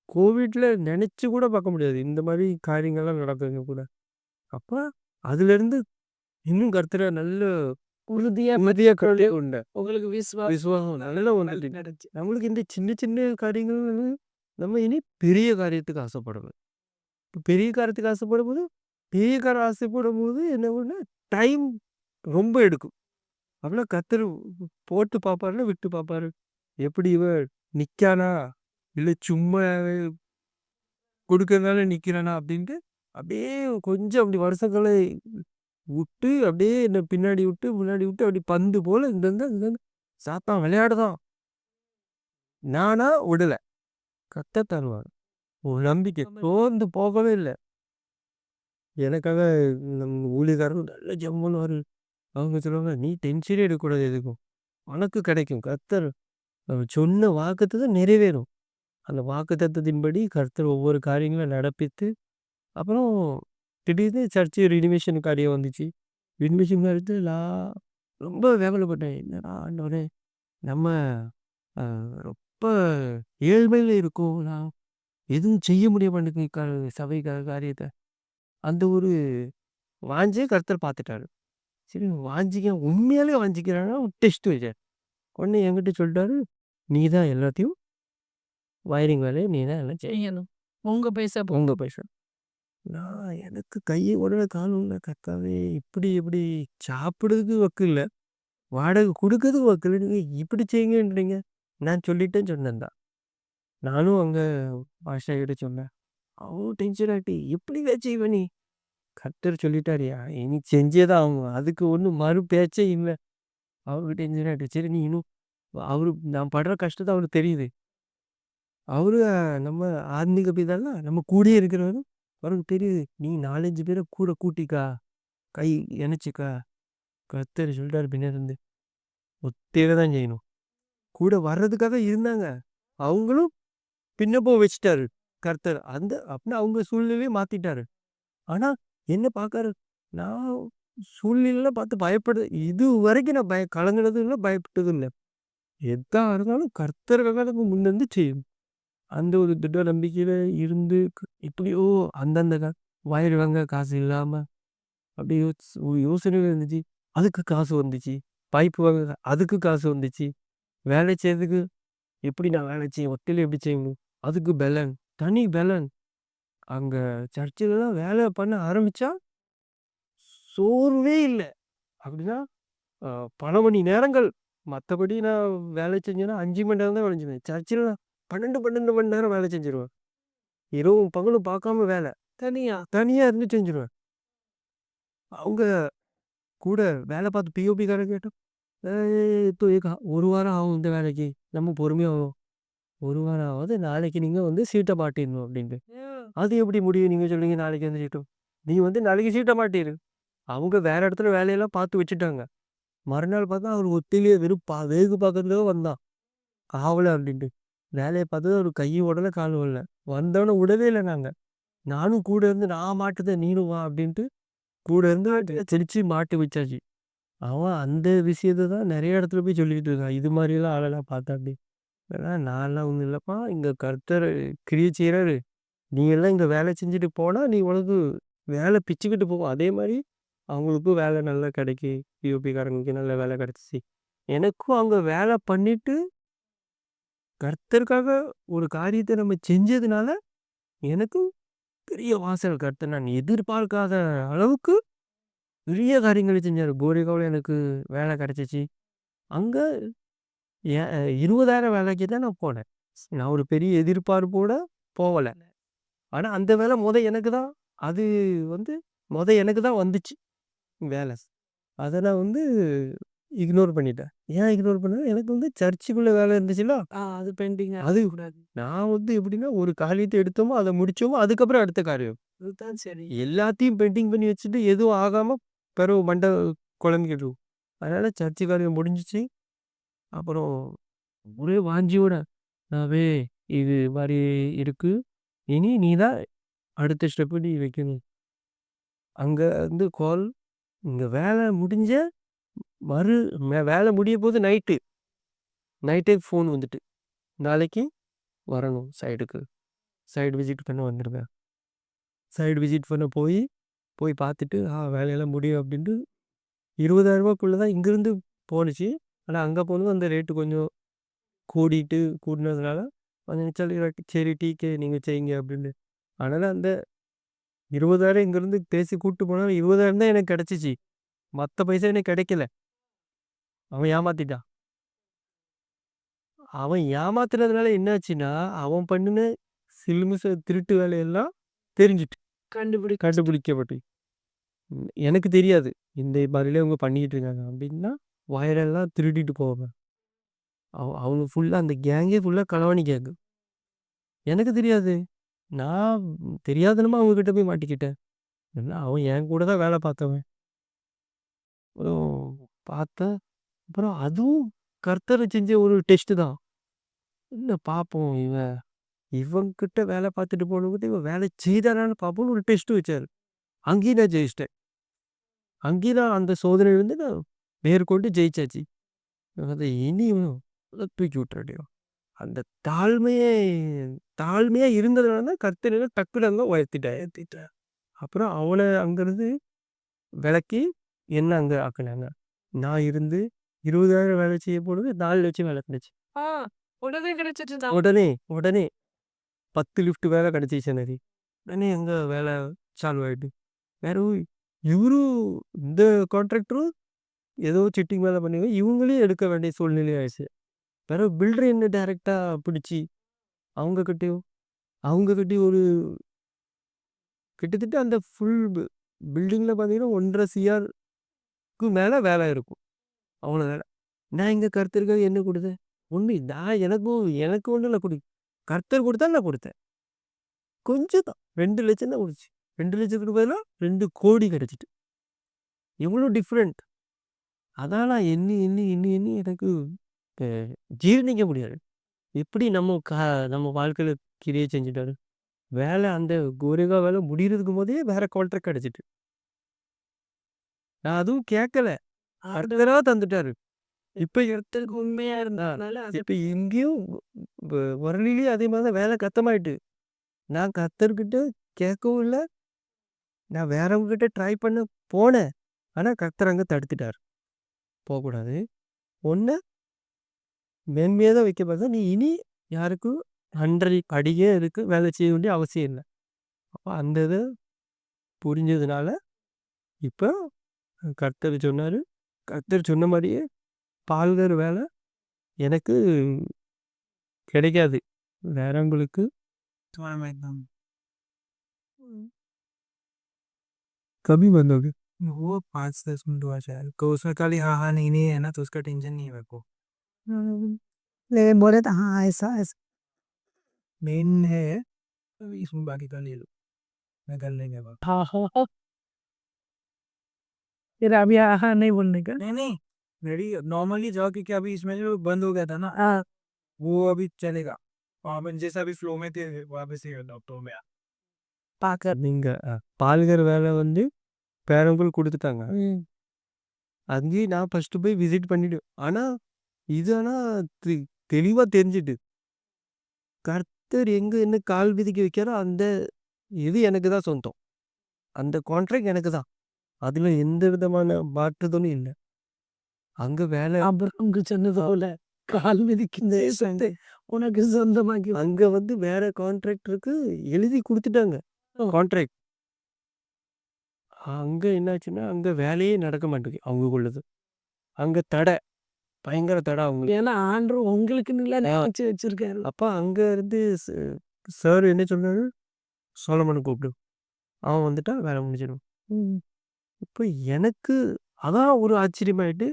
கோவிட்டில் நினச்சி கூட பார்க்க முடியாது இந்த மாதிரி காரியங்கள்லாம் நடக்குதுங்க கூட. அப்போ அதுலேருந்து இன்னும் கர்த்தரை நல்ல உறுதியாக கருளே உண்டு. உங்களுக்கு விசுவாசம் நல்லா ஒன்று. நம்மளுக்கு இந்த சின்ன சின்ன காரியங்கள் நம்ம இனி பெரிய காரியத்துக்கு ஆசைப்படணும். இப்போ பெரிய காரியத்துக்கு ஆசைப்படும் போது என்ன பண்ண டைம் ரொம்ப எடுக்கும். அவ்வளோ கர்த்தர் போட்டு பார்ப்பாருன்னா விட்டு பார்ப்பாரு. எப்படி இவன் நிற்கானா இல்லை சும்மா கொடுக்கறதுனால நிற்கிறானா அப்படின்ட்டு அப்படியே கொஞ்சம் அப்படி வருஷங்களை விட்டு அப்படியே என்ன பின்னாடி விட்டு முன்னாடி விட்டு அப்படி பந்து போல் இந்த சாத்தான் விளையாடுதான். நானா விடலை, கத்த தருவார். ஒரு நம்பிக்கை சோர்ந்து போகவே இல்லை. எனக்காக நம்ம ஊழியக்காரரும் நல்ல ஜெபம் பண்ணுவார். அவங்க சொல்லுவாங்க, நீ டென்ஷனே எடுக்கக்கூடாது, எதுக்கும் உனக்கு கிடைக்கும். கர்த்தர் சொன்ன வாக்குத்தத்தம் நிறைவேறும். அந்த வாக்குத்தத்தத்தின்படி கர்த்தர் ஒவ்வொரு காரியங்களும் நடப்பித்து, அப்புறம் திடீர்னு சர்ச்சு ரினிவேஷன் காரியம் வந்துச்சு. ரினிவேஷன் காரியத்துல நான் ரொம்ப வேவலப்பட்டேன். என்னடா ஆண்டவரே! நம்ம அ ரொம்ப ஏழ்மையில இருக்கோம். நான் எதுவும் செய்ய முடிய மாட்டேங்குது சபை காரியத்த. அந்த ஒரு வாஞ்சைய கர்த்தர் பார்த்துட்டாரு. சரி உண்மையாலே வாஞ்சிக்கிறான்னா டெஸ்ட் வச்சாரு. உடனே என்கிட்ட சொல்லிட்டாரு, "நீ தான் எல்லாத்தையும் வயரிங் வேலைய நீ தான் எல்லாம் செய்யணும். உங்க பைசா உங்க பைசா." நான் எனக்கு கைய ஓடல, காலும் இல்ல. கர்த்தாவே! இப்படி எப்படி சாப்பிடுறதுக்கு வக்கு இல்ல. வாடகை குடுக்கறதுக்கு வக்கு இல்ல. நீங்க இப்படி செய்யுங்கன்றீங்க. நான் சொல்லிட்டேன்னு சொன்னேன் தான். நானும் அங்க பாஸ்டர் கிட்ட சொன்னேன். அவரும் டென்ஷன் ஆயிட்டு, "எப்படிங்க செய்வ நீ?" கர்த்தர் சொல்லிட்டாருயா, இனி செஞ்சே தான் ஆகணும். அதுக்கு ஒண்ணும் மறு பேச்சே இல்ல. அவருக்கு டென்ஷன் ஆயிட்டு. சரி நீ இன்னும் அவரு நான் படுற கஷ்டத்த அவருக்கு தெரியுது. அவரு நம்ம ஆன்மீக பிதால நம்ம கூடயே இருக்கிறவரு. அவருக்கு தெரியுது. நீ 4, 5 பேர கூட கூட்டிக்கா. கை இணைச்சுக்கா. கர்த்தர் சொல்லிட்டாரு பின்னாடி இருந்து. ஒத்தையில தான் செய்யணும். கூட வர்றதுக்காக இருந்தாங்க. அவங்களும் பின்ன வச்சுட்டாரு கர்த்தர். அப்படின்னா அவங்க சூழ்நிலைய மாத்திட்டாரு. ஆனா என்ன பார்க்காரு. நான் சூழ்நிலைலாம் பார்த்து இதுவரைக்கும் நான் கலங்குனதும் இல்ல, பயப்பட்டதும் இல்ல. எதா இருந்தாலும் கர்த்தருக்காக நம்ம முன்னிருந்து செய்யணும். அந்த ஒரு திட நம்பிக்கையில இருந்து எப்படியோ அந்தந்த வயர் வாங்க காசு இல்லாம அப்படியே ஒரு யோசனையில இருந்துச்சு. அதுக்கு காசு வந்துச்சு. பைப் வாங்க அதுக்கு காசு வந்துச்சு. வேலை செய்யறதுக்கு எப்படி நான் வேலை செய்ய ஒத்தையில எப்படி செய்யணும்? அதுக்கு பெலன். தனி பெலன். அங்க சர்ச்சிலலாம் வேலை பண்ண ஆரம்பிச்சா சோர்வே இல்ல. அப்படின்னா அ பல மணி நேரங்கள். மத்தபடி நான் வேலை செஞ்சேன்னா 5 மணி நேரம் தான் வேலை செஞ்சேன். சர்ச்சில நான் 12 மணி நேரம் வேலை செஞ்சுருவேன். இரவும் பகலும் பார்க்காம வேலை. தனியா இருந்து செஞ்சுருவேன். அவங்க கூட வேலை பார்த்து பிஓபிக்காரன் கேட்டா, "तो एक 1 வாரம் ஆகும் இந்த வேலைக்கு. நம்ம பொறுமையா வரும். 1 வாரம் ஆகாது. நாளைக்கு நீங்க வந்து சீட்ட மாட்டிடணும்" அப்படின்ட்டு. அது எப்படி முடியும்? நீங்க சொல்றீங்க நாளைக்கு வந்து சீட்டு. நீ வந்து நாளைக்கு சீட்ட மாட்டிரு. அவங்க வேற இடத்துல வேலையெல்லாம் பார்த்து வச்சுட்டாங்க. மறுநாள் பார்த்தா அவரு ஒத்தையிலேயே வெறும் வேகு பார்க்கறதுக்காக வந்தான். ஆவல அப்படின்ட்டு. வேலைய பார்த்தது அவருக்கு கையும் ஓடல, காலும் ஓடல. வந்தவன விடவே இல்ல நாங்க. நானும் கூட இருந்து நான் மாட்டுதேன் நீனும் வா அப்படின்ட்டு கூட இருந்து திரிச்சு மாட்டி வச்சாச்சு. அவன் அந்த விஷயத்த தான் நெறைய இடத்துல போய் சொல்லிட்டு இருக்கான். இது மாரிலாம் ஆளெல்லாம் பார்த்தா அப்படி. நான்லாம் ஒண்ணும் இல்லப்பா. இங்க கர்த்தர் கிரியை செய்றாரு. நீ எல்லாம் இங்க வேலை செஞ்சுட்டு போனா, நீ உனக்கு வேலை பிச்சுக்கிட்டு போகும். அதே மாரி அவங்களுக்கும் வேலை நல்லா கிடைக்கி. பிஓபி காரங்களுக்கு நல்ல வேலை கிடைச்சிச்சு. எனக்கும் அங்க வேலை பண்ணிட்டு, கர்த்தருக்காக ஒரு காரியத்த நம்ம செஞ்சதுனால, எனக்கும் பெரிய வாசல் கர்த்தர் நான் எதிர்பார்க்காத அளவுக்கு பெரிய காரியங்கள செஞ்சாரு. கோரேகாவ்ல எனக்கு வேலை கிடைச்சுச்சு. அங்க எ 20,000 வேலைக்கு தான் நான் போனேன். நான் ஒரு பெரிய எதிர்பார்ப்போட போகல. ஆனா அந்த வேலை எனக்கு தான் அது வந்து எனக்கு தான் வந்துச்சு வேலை. அத நான் வந்து இக்னோர் பண்ணிட்டேன். ஏன் இக்னோர் பண்ணேன்? எனக்கு வந்து சர்ச்சுக்குள்ள வேலை இருந்துச்சுல்ல. அது பெண்டிங் அது கூடாது. நான் வந்து எப்படின்னா, ஒரு காரியத்த எடுத்தோமோ, அத முடிச்சோமோ, அதுக்கப்புறம் அடுத்த காரியம். அதுதான் சரி. எல்லாத்தையும் பெண்டிங் பண்ணி வச்சுட்டு, எதுவும் ஆகாம பிறவு குழம்பிக்கிட்டு இருக்கும். அதனால சர்ச்சு காரியம் முடிஞ்சுச்சு. அப்புறம் ஒரே வாஞ்சியோட, "கர்த்தாவே இது மாரி இருக்கு. இனி நீ தான் அடுத்த ஸ்டெப் நீ வைக்கணும்." அங்க வந்து இங்க வேலை முடிஞ்ச மறு வேலை முடிய போது நைட்டு. நைட்டே ஃபோன் வந்துட்டு. "நாளைக்கு வரணும் சைடுக்கு. சைடு விசிட் பண்ண வந்துருங்க." சைடு விசிட் பண்ண போய் பார்த்துட்டு, வேலையெல்லாம் முடியும் அப்படின்ட்டு ரூ. 20,000க்குள்ள தான் இங்கேருந்து போணுச்சு. ஆனா அங்க போனதும் அந்த ரேட்டு கொஞ்சம் கூடுனதுனால கொஞ்சம் சரி டீக்கே நீங்க செய்யுங்க அப்படின்னு. அதனால அந்த 20,000 இங்கேருந்து பேசி கூட்டு போனாலும் 20,000 தான் எனக்கு கிடைச்சுச்சு. மத்த பைசா எனக்கு கிடைக்கல. அவன் ஏமாத்திட்டான். அவன் ஏமாத்துனதுனால என்னாச்சுன்னா, அவன் பண்ணுன சிலுமிச திருட்டு வேலையெல்லாம் தெரிஞ்சுட்டு. கண்டுபிடிக்கப்பட்டு. எனக்கு தெரியாது. இந்த மாரிலாம் இவங்க பண்ணிக்கிட்டு இருக்காங்க அப்டின்னா, வயரெல்லாம் திருடிட்டு போவாங்க. அவங்க ஃபுல்லா அந்த கேங்கே ஃபுல்லா களவாணி கேங்கு. எனக்கு தெரியாது. நான் தெரியாத்தனமா அவங்க கிட்ட போய் மாட்டிக்கிட்டேன். அவன் என் கூட தான் வேல பார்த்தவன். அப்புறம் பார்த்தேன். அப்புறம் அதுவும் கர்த்தர் செஞ்ச ஒரு டெஸ்ட் தான். இன்னும் பார்ப்போம் இவன்கிட்ட வேலை பார்த்துட்டு போனபோது இவன் வேலை செய்தானான்னு பார்ப்போம்னு ஒரு டெஸ்ட் வச்சாரு. அங்கேயும் நான் ஜெயிச்சிட்டேன். அங்கேயும் நான் அந்த சோதனையிலேருந்து நான் மேற்கொண்டு ஜெயிச்சாச்சு. அதை இனியும் தூக்கி விட்டுறாடியோ. அந்த தாழ்மையா இருந்ததுனால தான் கர்த்தர் என்ன டக்குனு அங்க உயர்த்திட்டார். அப்புறம் அவனை அங்கிருந்து விலக்கி என்ன அங்க ஆக்குனாங்க. நான் இருந்து 20,000 வேலை செய்ய போனது 4,00,000 வேலை கிடைச்சு. உடனே கிடைச்சிட்டு உடனே 10 லிஃப்ட் வேலை கிடைச்சிச்சு எனக்கு. உடனே அங்க வேலை சால்வ் ஆயிட்டு. வேற இவரும் இந்த கான்ட்ராக்டரும் ஏதோ சிட்டிங் வேலை பண்ணி இவங்களையும் எடுக்க வேண்டிய சூழ்நிலை ஆயிடுச்சு. வேற பில்டர் என்ன டைரக்டா பிடிச்சி அவங்க கிட்டயும் ஒரு கிட்டத்தட்ட அந்த ஃபுல் பில்டிங்ல பார்த்தீங்கன்னா 1.5 CRக்கு மேல வேலை இருக்கும். அவ்வளோ வேலை. நான் இங்க கர்த்தருக்காக என்ன கொடுத்தேன்? நான் எனக்கு ஒன்றும் இல்லை கர்த்தர் கொடுத்தா நான் கொடுத்தேன். கொஞ்சம் தான் 2,00,000 தான் கொடுச்சு. 2,00,000க்கு பதிலாக 2 கோடி கிடைச்சிட்டு. எவ்வளோ டிஃப்ரெண்ட். அதான் நான் எண்ணி எனக்கு ஜீரணிக்க முடியாது. எப்படி நம்ம வாழ்க்கையில கிரியை செஞ்சுட்டாரு. வேலை அந்த கோரேகா வேலை முடியறதுக்கு போதே வேற கான்ட்ராக்ட் கிடைச்சிட்டு. நான் அதுவும் கேட்கல. அடுத்த தந்துட்டாரு. இப்ப இடத்துக்கு உண்மையா இருந்தா இப்ப இங்கேயும் வரலிலேயே அதே மாதிரி தான் வேலை கத்தமாயிட்டு. நான் கர்த்தர்கிட்ட கேட்கவும் இல்லை. நான் வேறவங்க கிட்ட ட்ரை பண்ண போனேன். ஆனா கர்த்தர் அங்க தடுத்துட்டார். போகக்கூடாது. ஒன்று மேன்மையாக தான் வைக்க பார்த்தா நீ இனி யாருக்கும் 100 அடியே இருக்கு வேலை செய்ய வேண்டிய அவசியம் இல்லை. அப்போ அந்த இதை புரிஞ்சதுனால இப்போ கர்த்தர் சொன்னார். கர்த்தர் சொன்ன மாதிரியே பால்கர் வேலை எனக்கு கிடைக்காது. வேறவங்களுக்கு कभी बनोगे वो 5-10 मिनट हुआ शायद तो उसमें खाली हाँ हाँ नहीं नहीं है ना तो उसका टेंशन नहीं है मेरे को लेकिन बोले तो हाँ ऐसा ऐसा मेन है अभी इसमें बाकी का ले लो मैं कर लेंगे बात फिर अभी हाँ नहीं बोलने का। नहीं रेडी नॉर्मली जाओ क्योंकि अभी इसमें जो बंद हो गया था ना वो अभी चलेगा अपन जैसा अभी फ्लो में थे वापस से डॉक्टर में பார்க்க நீங்கள் பால்கர் வேலை வந்து பேரங்கள் கொடுத்துட்டாங்க. அங்கேயும் நான் ஃபஸ்ட்டு போய் விசிட் பண்ணிவிடுவேன். ஆனால் இது தெளிவாக தெரிஞ்சுட்டு கர்த்தர் எங்கே என்ன கால் விதிக்க வைக்கிறாரோ அந்த இது எனக்கு தான் சொந்தம். அந்த கான்ட்ராக்ட் எனக்கு தான். அதில் எந்த விதமான மாற்றுதலும் இல்லை. அங்கே வேலை அப்புறம் சொன்னது போல கால் மிதிக்கு உனக்கு சொந்தமாக்கி அங்கே வந்து வேற கான்ட்ராக்டருக்கு எழுதி கொடுத்துட்டாங்க கான்ட்ராக்ட். அங்கே என்னாச்சுன்னா அங்கே வேலையே நடக்க மாட்டேங்குது அவங்களுக்குள்ளது. அங்கே பயங்கர தடை அவங்களுக்கு. ஏன்னா ஆண்டு உங்களுக்கு நினைச்சு வச்சிருக்காரு. அப்போ அங்கே இருந்து சார் என்ன சொன்னாரு, சோலமனை கூப்பிடு, அவன் வந்துட்டா வேலை முடிஞ்சிடும். இப்போ எனக்கு அதான் ஒரு ஆச்சரியமாயிட்டு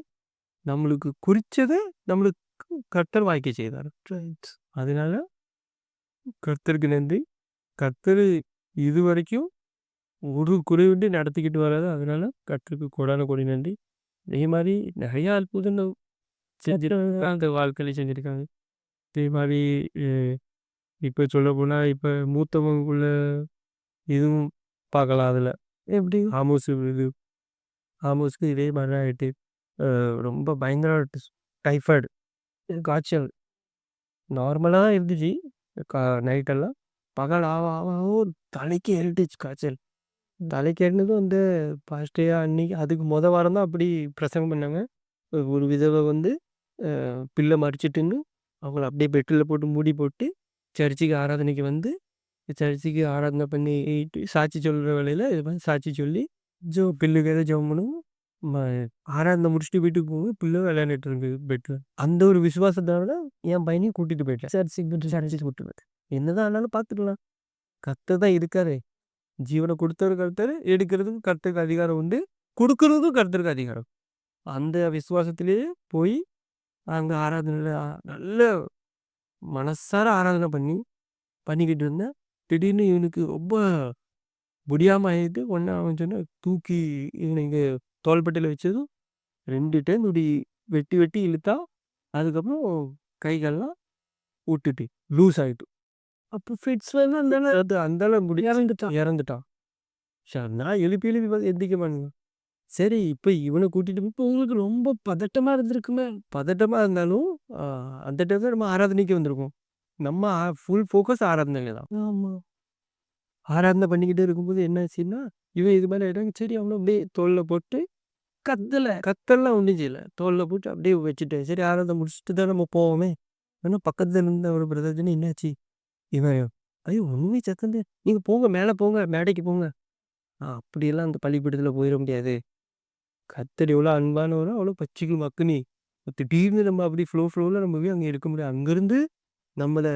நம்மளுக்கு குறிச்சதை நம்மளுக்கு கர்த்தர் வாய்க்க செய்தார். அதனால கர்த்தருக்கு நன்றி. கர்த்தர் இது வரைக்கும் ஒரு குறைவின்றி நடத்திக்கிட்டு வராது. அதனால கர்த்தருக்கு கொடான கொடி நன்றி. இதே மாதிரி நிறையா அற்புதங்கள் செஞ்சுருக்காங்க, அந்த வாழ்க்கையில் செஞ்சுருக்காங்க. இதே மாதிரி இப்போ சொல்ல போனால் இப்போ மூத்தவங்களுக்குள்ள இதுவும் பார்க்கலாம். அதில் எப்படி ஆமோஸுக்கு இதே மாதிரி தான் ஆகிட்டு ரொம்ப பயங்கர டைஃபாய்டு காய்ச்சல் நார்மலாக தான் இருந்துச்சு. நைட்டெல்லாம் பகல் தலைக்கு ஏறிட்டுச்சு காய்ச்சல். தலைக்கு ஏறினதும் அந்த ஃபர்ஸ்ட் டே அன்னைக்கு அதுக்கு வாரம் தான் அப்படி பிரசங்கம் பண்ணாங்க. ஒரு விதவை வந்து பிள்ளை மறிச்சிட்டுன்னு அவங்கள அப்படியே பெட்டில் போட்டு மூடி போட்டு சர்ச்சுக்கு ஆராதனைக்கு வந்து சர்ச்சுக்கு ஆராதனை பண்ணி சாட்சி சொல்கிற வேலையில் இது மாதிரி சாட்சி சொல்லி பில்லுக்கு எதாவது ஜெபம் பண்ணுவோம். ஆராதனை முடிச்சுட்டு வீட்டுக்கு போகும்போது பிள்ளை விளையாண்டுட்டு இருக்கு பெட்டில். அந்த ஒரு விசுவாசத்தோட என் பையனையும் கூட்டிகிட்டு போயிட்டேன். சர்ச்சுக்கு கூப்பிட்டு போயிட்டேன். என்னதான் ஆனாலும் பார்த்துக்கலாம், கர்த்தர் தான் இருக்காரு. ஜீவனை கொடுத்தவர் கர்த்தர், எடுக்கிறதுக்கும் கர்த்தருக்கு அதிகாரம் உண்டு, கொடுக்கறதுக்கும் கர்த்தருக்கு அதிகாரம். அந்த விசுவாசத்திலேயே போய் அங்கே ஆராதனையில் நல்ல மனசார ஆராதனை பண்ணிக்கிட்டு இருந்தேன். திடீர்னு இவனுக்கு ரொம்ப முடியாமல் ஆகிட்டு ஒன்று அவன் சொன்ன தூக்கி இவனை இங்கே தோள்பட்டையில் வச்சதும் 2 டைம் இப்படி வெட்டி இழுத்தா. அதுக்கப்புறம் கைகள்லாம் விட்டுட்டு லூஸ் ஆயிட்டு. அப்போ ஃபிட்ஸ் வந்து அந்த அது அந்தால இறந்துட்டான். இறந்துட்டான். சரி நான் எழுப்பி எழுப்பி பார்த்து எந்திரிக்க மாட்டேங்க. சரி இப்போ இவனை கூட்டிட்டு போய் இப்போ உங்களுக்கு ரொம்ப பதட்டமா இருந்திருக்குமே. பதட்டமா இருந்தாலும் அந்த டைம்ல நம்ம ஆராதனைக்கு வந்திருக்கோம். நம்ம ஃபுல் ஃபோக்கஸ் ஆராதனையில தான். ஆமா. ஆராதனை பண்ணிக்கிட்டே இருக்கும்போது என்ன ஆச்சுன்னா, இவன் இது மாதிரி ஆயிட்டாங்க. சரி அவனும் அப்படியே தோள்ல போட்டு கத்தல. கத்தெல்லாம் ஒன்றும் செய்யல. தோள்ல போட்டு அப்படியே வச்சுட்டேன். சரி ஆராதனை முடிச்சுட்டு தான் நம்ம போவோமே. ஏன்னா பக்கத்துல இருந்த ஒரு பிரதர் சொன்னேன், என்னாச்சு? இவன் ஐயோ ஒண்ணுமே சத்தம் நீங்க போங்க மேலே போங்க மேடைக்கு போங்க. அப்படியெல்லாம் அந்த பள்ளிக்கூடத்துல போயிட முடியாது. கர்த்தர் எவ்வளோ அன்பானவரோ அவ்வளோ பச்சைக்கு மக்குனி. திடீர்னு நம்ம அப்படி ஃப்ளோவில் நம்ம போய் அங்கே இருக்க முடியும். அங்கேருந்து நம்மளை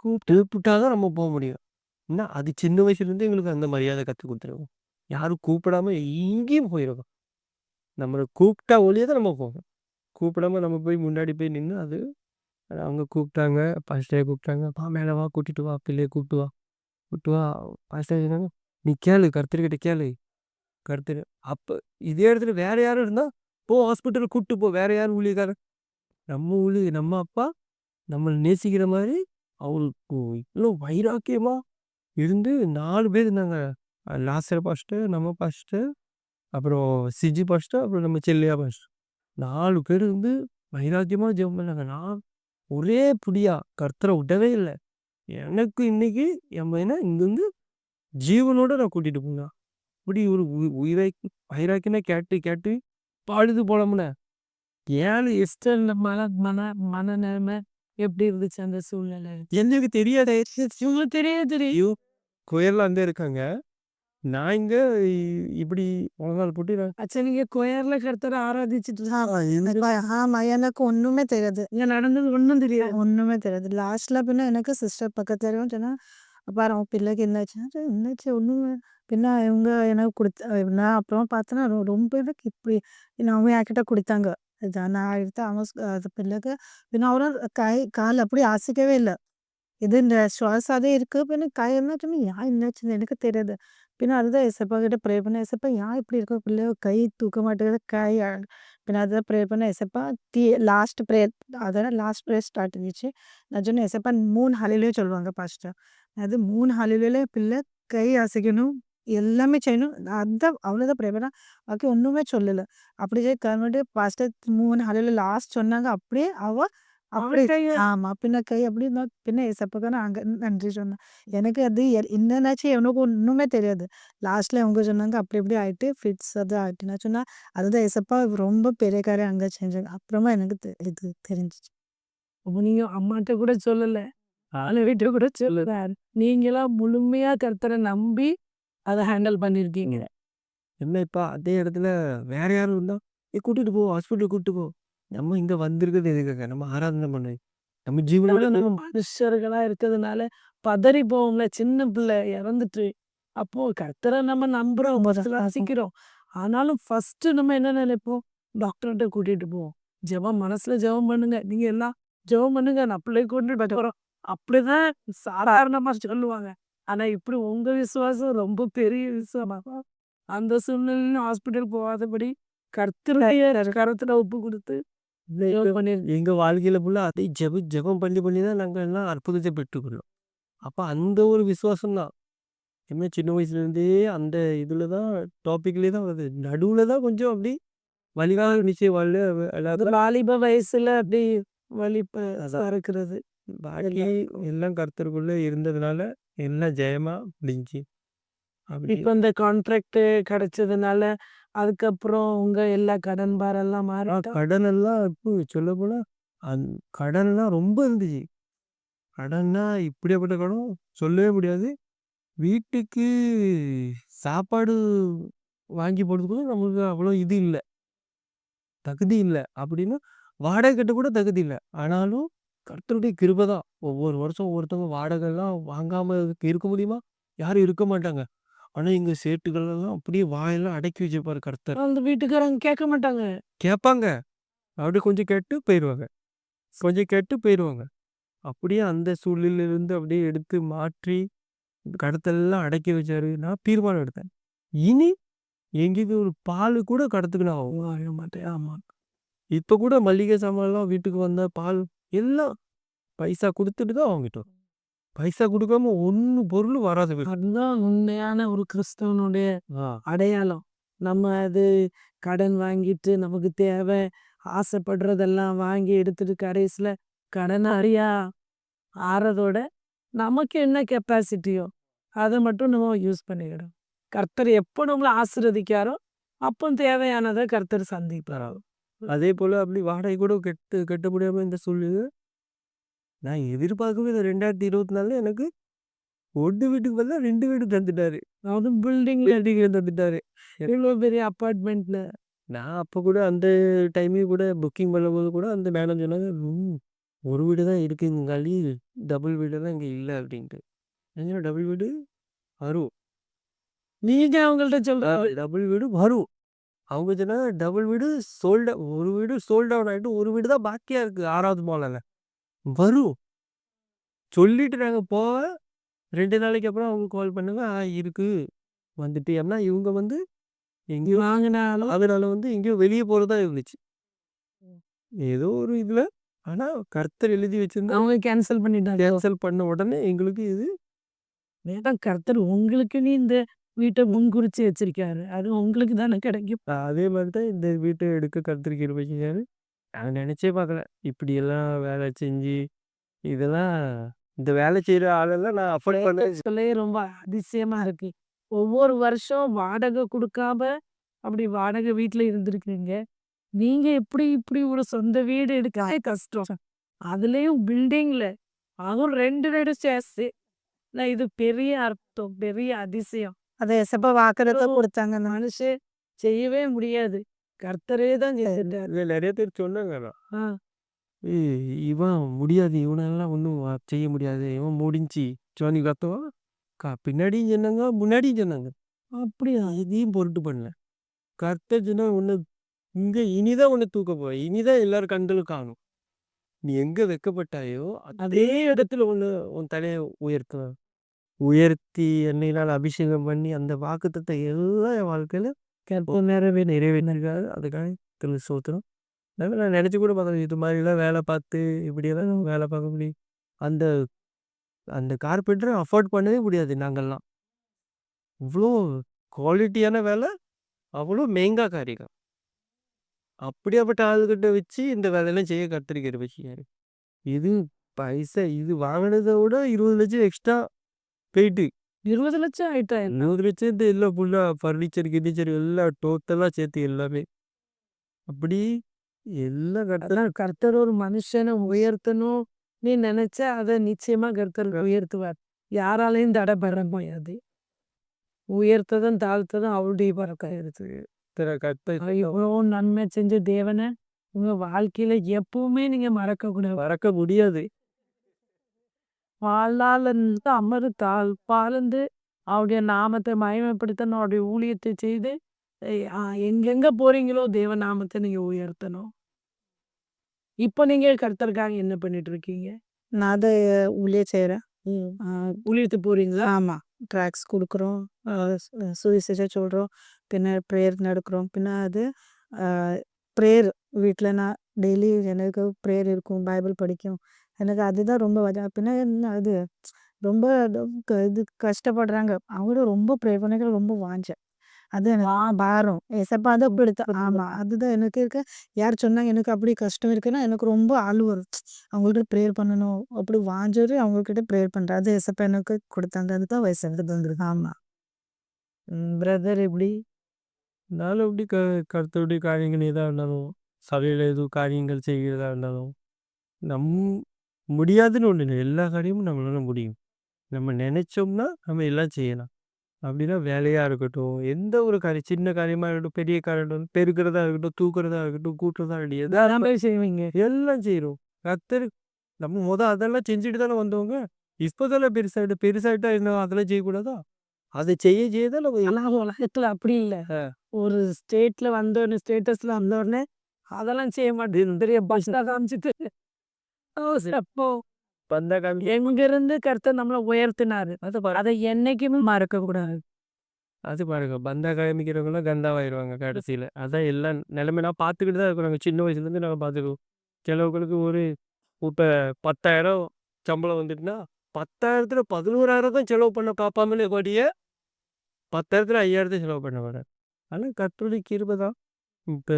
கூப்பிட்டா தான் நம்ம போக முடியும். என்ன அது சின்ன வயசுலேருந்து எங்களுக்கு அந்த மரியாதை கற்றுக் கொடுத்துருவோம். யாரும் கூப்பிடாம எங்கேயும் போயிடுவோம். நம்மளை கூப்பிட்டா ஒழிய தான் நம்ம போவோம். கூப்பிடாம நம்ம போய் முன்னாடி போய் நின்று அது அவங்க கூப்பிட்டாங்க. பாஸ்டர் கூப்பிட்டாங்க. மேலே வா கூட்டிட்டு வா பிள்ளையை கூப்பிட்டு வா கூப்பிட்டு வா. பாஸ்டர் சொன்னாங்க நீ கேளு கர்த்தர்கிட்ட கேளு. கர்த்தர் அப்போ இதே இடத்துல வேற யாரும் இருந்தால் போ ஹாஸ்பிட்டலுக்கு கூப்பிட்டு போ. வேற யாரும் ஊழியக்காரன் நம்ம அப்பா நம்மளை நேசிக்கிற மாதிரி அவங்களுக்கு இவ்வளோ வைராக்கியமா இருந்து 4 பேர் இருந்தாங்க. லாசர் பாஸ்டர், நம்ம பாஸ்டர், அப்புறம் சிஜி பாஸ்டர், அப்புறம் நம்ம செல்லியா பாஸ்டர். 4 பேர் இருந்து வைராக்கியமாக ஜெபம் பண்ணாங்க. நான் ஒரே புடியா கர்த்தரை விடவே இல்லை. எனக்கு இன்னைக்கு என் பையனை இங்கேருந்து ஜீவனோட நான் கூட்டிட்டு போனேன். இப்படி ஒரு வைராக்கியமே கேட்டு கேட்டு பாடுது போலமுன. ஏழு எஸ்டர் மனநிலைமை எப்படி இருந்துச்சு அந்த சூழ்நிலை? எனக்கு தெரியாத உங்களுக்கு தெரியாது. ஐயோ கோயிலில் வந்து இருக்காங்க. நான் இங்கே இப்படி முழங்கால் போட்டு அச்சா நீங்க கொயர்ல கர்த்தரை ஆராதிச்சுட்டு ஆமா எனக்கு ஒண்ணுமே தெரியாது. இங்க நடந்தது ஒண்ணும் தெரியாது. ஒண்ணுமே தெரியாது. லாஸ்ட்ல பின்ன எனக்கு சிஸ்டர் பக்கத்துல சொன்னா பாரு அவன் பிள்ளைக்கு என்னாச்சுன்னா என்னாச்சு ஒண்ணுமே பின்ன இவங்க எனக்கு நான் அப்புறம் பார்த்தேன்னா ரொம்ப எனக்கு இப்படி அவங்க என்கிட்ட கொடுத்தாங்க. நான் எடுத்து அவங்க அது பிள்ளைக்கு பின்ன அவரும் கால் அப்படி அசைக்கவே இல்லை. இது இந்த சுவாசம் அதே இருக்கு. பின்ன கை என்னாச்சுன்னு ஏன் என்னாச்சுன்னு எனக்கு தெரியாது. பின்ன அதுதான் ஏசப்பா கிட்ட ப்ரே பண்ண ஏசப்பா ஏன் இப்படி இருக்க பிள்ளை கை தூக்க மாட்டேங்குது கை பின்ன அதுதான் ப்ரே பண்ண ஏசப்பா லாஸ்ட் ப்ரேயர் அதெல்லாம் லாஸ்ட் ப்ரேயர் ஸ்டார்ட் ஆகிடுச்சு. நான் சொன்னேன் ஏசப்பா 3 ஹalleluya சொல்லுவாங்க பாஸ்டர். அது 3 ஹalleluya பிள்ளை கை அசைக்கணும் எல்லாமே செய்யணும். அதுதான் அவ்வளோதான் ப்ரே பண்ண பாக்கி ஒன்றுமே சொல்லலை. அப்படியே கவர்மெண்ட் பாஸ்டர் 3 ஹalleluya லாஸ்ட் சொன்னாங்க. அப்படியே அப்படி ஆமா பின்ன கை அப்படி இருந்தா பின்ன ஏசப்பாக்கு நான் அங்க நன்றி சொன்னேன். எனக்கு அது என்னன்னாச்சு எனக்கு ஒண்ணுமே தெரியாது. லாஸ்ட்ல அவங்க சொன்னாங்க அப்படி இப்படி ஆயிட்டு ஃபிட்ஸ் அது ஆயிட்டு நான் சொன்னா அதுதான் ஏசப்பா ரொம்ப பெரிய காரியம் அங்க செஞ்சாங்க. அப்புறமா எனக்கு இது தெரிஞ்சிச்சு. அப்போ நீங்க அம்மாட்ட கூட சொல்லல. வீட்டை கூட சொல்லல. நீங்களாம் முழுமையா கர்த்தரை நம்பி அதை ஹேண்டில் பண்ணிருக்கீங்க. என்ன இப்போ அதே இடத்துல வேற யாரும் இருந்தால் கூட்டிட்டு போ ஹாஸ்பிட்டலுக்கு கூப்பிட்டு போ. நம்ம இங்கே வந்திருக்கிறது எதுக்காக நம்ம ஆராதனை பண்ண நம்ம ஜீவனோட நம்ம மனுஷர்களா இருக்கிறதுனால பதறி போவோம்ல. சின்ன பிள்ளை இறந்துட்டு அப்போ கர்த்தரை நம்ம நம்புறோம் ரசிக்கிறோம். ஆனாலும் ஃபர்ஸ்ட் நம்ம என்ன நினைப்போம்? டாக்டர்கிட்ட கூட்டிட்டு போவோம். ஜெபம் மனசுல ஜெபம் பண்ணுங்க. நீங்க எல்லாம் ஜெபம் பண்ணுங்க. நான் பிள்ளை கொண்டு போறோம். அப்படிதான் சாதாரணமா சொல்லுவாங்க. ஆனா இப்படி உங்க விசுவாசம் ரொம்ப பெரிய விசுவாசம். அந்த சூழ்நிலையிலும் ஹாஸ்பிட்டல் போகாதபடி கர்த்தருடைய கரத்துல ஒப்பு கொடுத்து எங்க வாழ்க்கையில ஃபுல்லா அதே ஜெபம் பண்ணி தான் நாங்கள் எல்லாம் அற்புதத்தை பெற்றுக்கொள்ளோம். அப்போ அந்த ஒரு விசுவாசம் தான் என்ன சின்ன வயசுலேருந்தே அந்த இதில் தான் டாப்பிக்லேயே தான் வருது. நடுவில் தான் கொஞ்சம் அப்படி வலிகால நிச்சயம் அது வாலிப வயசுல அப்படி வலி இருக்கிறது. பாக்கி எல்லாம் கர்த்தருக்குள்ளே இருந்ததுனால எல்லாம் ஜெயமா முடிஞ்சுச்சு. அப்படி இப்ப இந்த கான்ட்ராக்ட் கிடைச்சதுனால அதுக்கப்புறம் உங்க எல்லா கடன் பாரெல்லாம் மாறி கடன் எல்லாம் இப்போ சொல்ல போனா கடன்லாம் ரொம்ப இருந்துச்சு. கடன்னா இப்படியாப்பட்ட கடன் சொல்லவே முடியாது. வீட்டுக்கு சாப்பாடு வாங்கி போடுறதுக்கு நமக்கு அவ்வளோ இது இல்லை தகுதி இல்லை. அப்படின்னா வாடகை கட்ட கூட தகுதி இல்லை. ஆனாலும் கர்த்தருடைய கிருபை தான். ஒவ்வொரு வருஷம் ஒவ்வொருத்தவங்க வாடகைலாம் வாங்காமல் இருக்க முடியுமா? யாரும் இருக்க மாட்டாங்க. ஆனால் இங்கே சேட்டுகளெல்லாம் அப்படியே வாயெல்லாம் அடக்கி வச்சுப்பாரு கர்த்தர். அந்த வீட்டுக்காரங்க கேட்க மாட்டாங்க. கேட்பாங்க அப்படியே கொஞ்சம் கேட்டு போயிடுவாங்க. அப்படியே அந்த சூழ்நிலையிலிருந்து அப்படியே எடுத்து மாற்றி கடத்தெல்லாம் அடக்கி வச்சாரு. நான் தீர்மானம் எடுத்தேன் இனி எங்கேயுமே ஒரு பால் கூட கடத்துக்கு நான் வாங்க மாட்டேன். ஆமாம் இப்போ கூட மளிகை சாமான்லாம் வீட்டுக்கு வந்த பால் எல்லாம் பைசா குடுத்துட்டு தான் வாங்கிட்டு வரோம். பைசா குடுக்காம ஒண்ணு பொருள் வராது வீட்டுக்கு. அதுதான் உண்மையான ஒரு கிறிஸ்தவனுடைய ஆ. அடையாளம். நம்ம அது கடன் வாங்கிட்டு நமக்கு தேவை ஆசைப்படுறதெல்லாம் வாங்கி எடுத்துட்டு கடைசியில கடனாளியா ஆறதோட நமக்கு என்ன கெப்பாசிட்டியோ அதை மட்டும் நம்ம யூஸ் பண்ணிக்கிடும். கர்த்தர் எப்போ நம்மளை ஆசீர்வதிக்காரோ அப்போ தேவையானதை கர்த்தர் சந்திப்பாரோ. அதே போல அப்படி வாடகை கூட கட்ட முடியாம இந்த சூழ்நிலை நான் எதிர்பார்க்கவே இல்லை. 2024 எனக்கு ஒன்று வீட்டுக்கு பதிலா 2 வீடு தந்துட்டாரு. அதாவது பில்டிங்ல தந்துட்டாரு. இவ்வளோ பெரிய அப்பார்ட்மெண்ட்ல நான் அப்போ கூட அந்த டைமையும் கூட புக்கிங் பண்ணும்போது கூட அந்த மேடம் சொன்னாங்க, ஒரு வீடு தான் இருக்குங்காலி, டபுள் வீடெல்லாம் இங்கே இல்லை அப்படின்ட்டு. என்ன டபுள் வீடு வரும், நீங்க அவங்கள்ட்ட சொல்ற டபுள் வீடு வரும். அவங்க சொன்னாங்க டபுள் வீடு ஒரு வீடு சோல்ட் அவுட் ஆகிட்டு ஒரு வீடு தான் பாக்கியாக இருக்குது 6வது மாலில் வரும் சொல்லிட்டு நாங்கள் போக 2 நாளைக்கு அப்புறம் அவங்க கால் பண்ணுங்க, இருக்கு வந்துட்டு. ஏன்னா இவங்க வந்து எங்கேயோ வாங்கினாலும் அதனால வந்து எங்கேயோ வெளியே போகிறதா இருந்துச்சு ஏதோ ஒரு இதில். ஆனால் கர்த்தர் எழுதி வச்சிருந்தா அவங்க கேன்சல் பண்ணிட்டாங்க. கேன்சல் பண்ண உடனே எங்களுக்கு இது நேரம் கர்த்தர் உங்களுக்குன்னு இந்த வீட்டை முன்குறிச்சு வச்சிருக்காரு. அது உங்களுக்கு தானே கிடைக்கும். அதே மாதிரி தான் இந்த வீட்டை எடுக்க கர்த்தர் கிருபை செஞ்சாரு. நான் நினச்சே பார்க்கல இப்படியெல்லாம் வேலை செஞ்சு இதெல்லாம் இந்த வேலை செய்கிற ஆளெல்லாம் நான் அஃபோர்ட் பண்ண சொல்லவே ரொம்ப அதிசயமா இருக்கு. ஒவ்வொரு வருஷம் வாடகை கொடுக்காம அப்படி வாடகை வீட்டுல இருந்திருக்கீங்க. நீங்க இப்படி ஒரு சொந்த வீடு எடுக்கவே கஷ்டம். அதுலயும் பில்டிங்ல அதுவும் 2 வீடு சேர்த்து. இது பெரிய அர்த்தம், பெரிய அதிசயம். அதை எசப்பா வாக்குறத கொடுத்தாங்க. மனுஷன் செய்யவே முடியாது. கர்த்தரே தான் செய்தார். இதில் நிறைய பேர் சொன்னாங்க, ஆ, இவன் முடியாது, இவனெல்லாம் ஒன்றும் செய்ய முடியாது, இவன் முடிஞ்சு ஜோனி கத்தவன் பின்னாடியும் சொன்னாங்க முன்னாடியும் சொன்னாங்க. அப்படியா? இதையும் பொருட்டு பண்ணல. கர்த்தர் சொன்னா ஒன்று இங்கே இனிதான் ஒன்று தூக்க போவ, இனிதான் எல்லாரும் கண்களும் காணும். நீ எங்கே வெக்கப்பட்டாயோ அதே இடத்துல ஒன்று உன் தலையை உயர்த்தி என்னையினால் அபிஷேகம் பண்ணி அந்த வாக்குத்தத்தை எல்லாம் என் வாழ்க்கையில் கேட்போம் நேரவே நிறைவேறினாரு. அதுக்காக திரு சோத்திரம். நான் நினச்சி கூட பார்த்தேன் இது மாதிரிலாம் வேலை பார்த்து இப்படியெல்லாம் நம்ம வேலை பார்க்க முடியும். அந்த அந்த கார்பெண்டரை அஃபோர்ட் பண்ணவே முடியாது நாங்கள்லாம். இவ்வளோ குவாலிட்டியான வேலை, அவ்வளோ மெயிங்கா காரியம். அப்படியாப்பட்ட ஆளுகிட்ட வச்சு இந்த வேலையெல்லாம் செய்ய கற்றுக்கிற வச்சுக்காரு. இது பைசா இது வாங்கினதை விட 20 லட்சம் எக்ஸ்ட்ரா போயிட்டு 20 லட்சம் ஆயிட்டா? 20 லட்சம் எல்லாம் ஃபுல்லாக ஃபர்னிச்சர் எல்லாம் டோட்டலாக சேர்த்து எல்லாமே அப்படி எல்லாம் அதான் கர்த்தர் ஒரு மனுஷனை உயர்த்தணும் நீ நினைச்சா அதை நிச்சயமா கர்த்தர் உயர்த்துவார். யாராலையும் தடை பெற முடியாது. உயர்த்ததும் தாழ்த்ததும் அவருடைய பறக்கம் இருக்கு. கர்த்தர் இவ்வளோ நன்மை செஞ்ச தேவனை உங்க வாழ்க்கையில எப்பவுமே நீங்க மறக்க கூடாது. மறக்க முடியாது. வாழ்நாளிலிருந்து அமர்த்தால் பாலந்து அவருடைய நாமத்தை மகிமைப்படுத்தணும். அவருடைய ஊழியத்தை செய்து எங்கெங்க போறீங்களோ தேவ நாமத்தை நீங்க உயர்த்தணும். இப்போ நீங்க கர்த்தருக்காக என்ன பண்ணிட்டு இருக்கீங்க? நான் அதை ஊழியம் செய்கிறேன். ஊழியத்துக்கு போறீங்களா? ஆமாம், ட்ராக்ஸ் கொடுக்குறோம், சுவிசேஷம் சொல்கிறோம், பின்ன ப்ரேயர் நடக்கிறோம். பின்ன அது ப்ரேயர் வீட்டில் நான் டெய்லி எனக்கு ப்ரேயர் இருக்கும், பைபிள் படிக்கும். எனக்கு அதுதான் ரொம்ப பின்ன என்ன அது ரொம்ப இது கஷ்டப்படுறாங்க அவங்களும் ரொம்ப ப்ரேயர் பண்ண ரொம்ப வாஞ்சேன். அது பாரம் ஏசப்பா தான் அப்படி எடுத்தா. ஆமாம், அதுதான் எனக்கு இருக்க. யார் சொன்னாங்க எனக்கு அப்படி கஷ்டம் இருக்குன்னா எனக்கு ரொம்ப ஆள் வரும். அவங்கள்ட்ட ப்ரேயர் பண்ணணும் அப்படி வாஞ்சது அவங்கக்கிட்ட ப்ரேயர் பண்ணுறேன். அது ஏசப்பா எனக்கு கொடுத்தாங்க. அதுதான் வயசு எடுத்து வந்துருக்கு. ஆமாம் பிரதர் எப்படி? நானும் எப்படி கர்த்தருடைய காரியங்கள் எதாக இருந்தாலும் சபையில் எதுவும் காரியங்கள் செய்கிறதா இருந்தாலும் முடியாதுன்னு ஒன்று இல்லை. எல்லா காரியமும் நம்மளால முடியும். நம்ம நினைச்சோம்னா நம்ம எல்லாம் செய்யலாம். அப்படின்னா வேலையாக இருக்கட்டும், எந்த ஒரு காரியம், சின்ன காரியமாக இருக்கட்டும், பெரிய காரியம், பெருக்கிறதா இருக்கட்டும், தூக்குறதா இருக்கட்டும், கூட்டுறதா இருக்கட்டும், எல்லாமே செய்வீங்க. எல்லாம் செய்கிறோம். கர்த்தர் நம்ம அதெல்லாம் செஞ்சுட்டு தானே வந்தவங்க. இப்போதானே பெருசாயிட்டா என்ன அதெல்லாம் செய்யக்கூடாதா? அதை செய்ய தான் நம்ம ஆனா உலகத்துல அப்படி இல்லை. ஒரு ஸ்டேட்ல வந்தோடனே ஸ்டேட்டஸ்ல வந்தோடனே அதெல்லாம் செய்ய மாட்டேன். பெரிய பஸ்டா காமிச்சிட்டு அப்போ எங்க இருந்து கர்த்தர் நம்மளை உயர்த்தினாரு. அதை என்னைக்குமே மறக்க கூடாது. அது பாருங்க, பந்தா காமிக்கிறவங்களாம் கந்தாவாயிருவாங்க கடைசியில். அதான் எல்லாம் நிலைமை நான் பார்த்துக்கிட்டு தான் இருக்கிறாங்க. சின்ன வயசுலேருந்து நாங்கள் பார்த்துக்குவோம். சிலவங்களுக்கு ஒரு இப்போ 10,000 சம்பளம் வந்துட்டுனா 10,000த்துல 11,000 தான் செலவு பண்ண பார்ப்பாமலே படிய 10,000த்துல 5,000 செலவு பண்ண வரார். ஆனால் கர்த்தருடைய கிருபை தான். இப்போ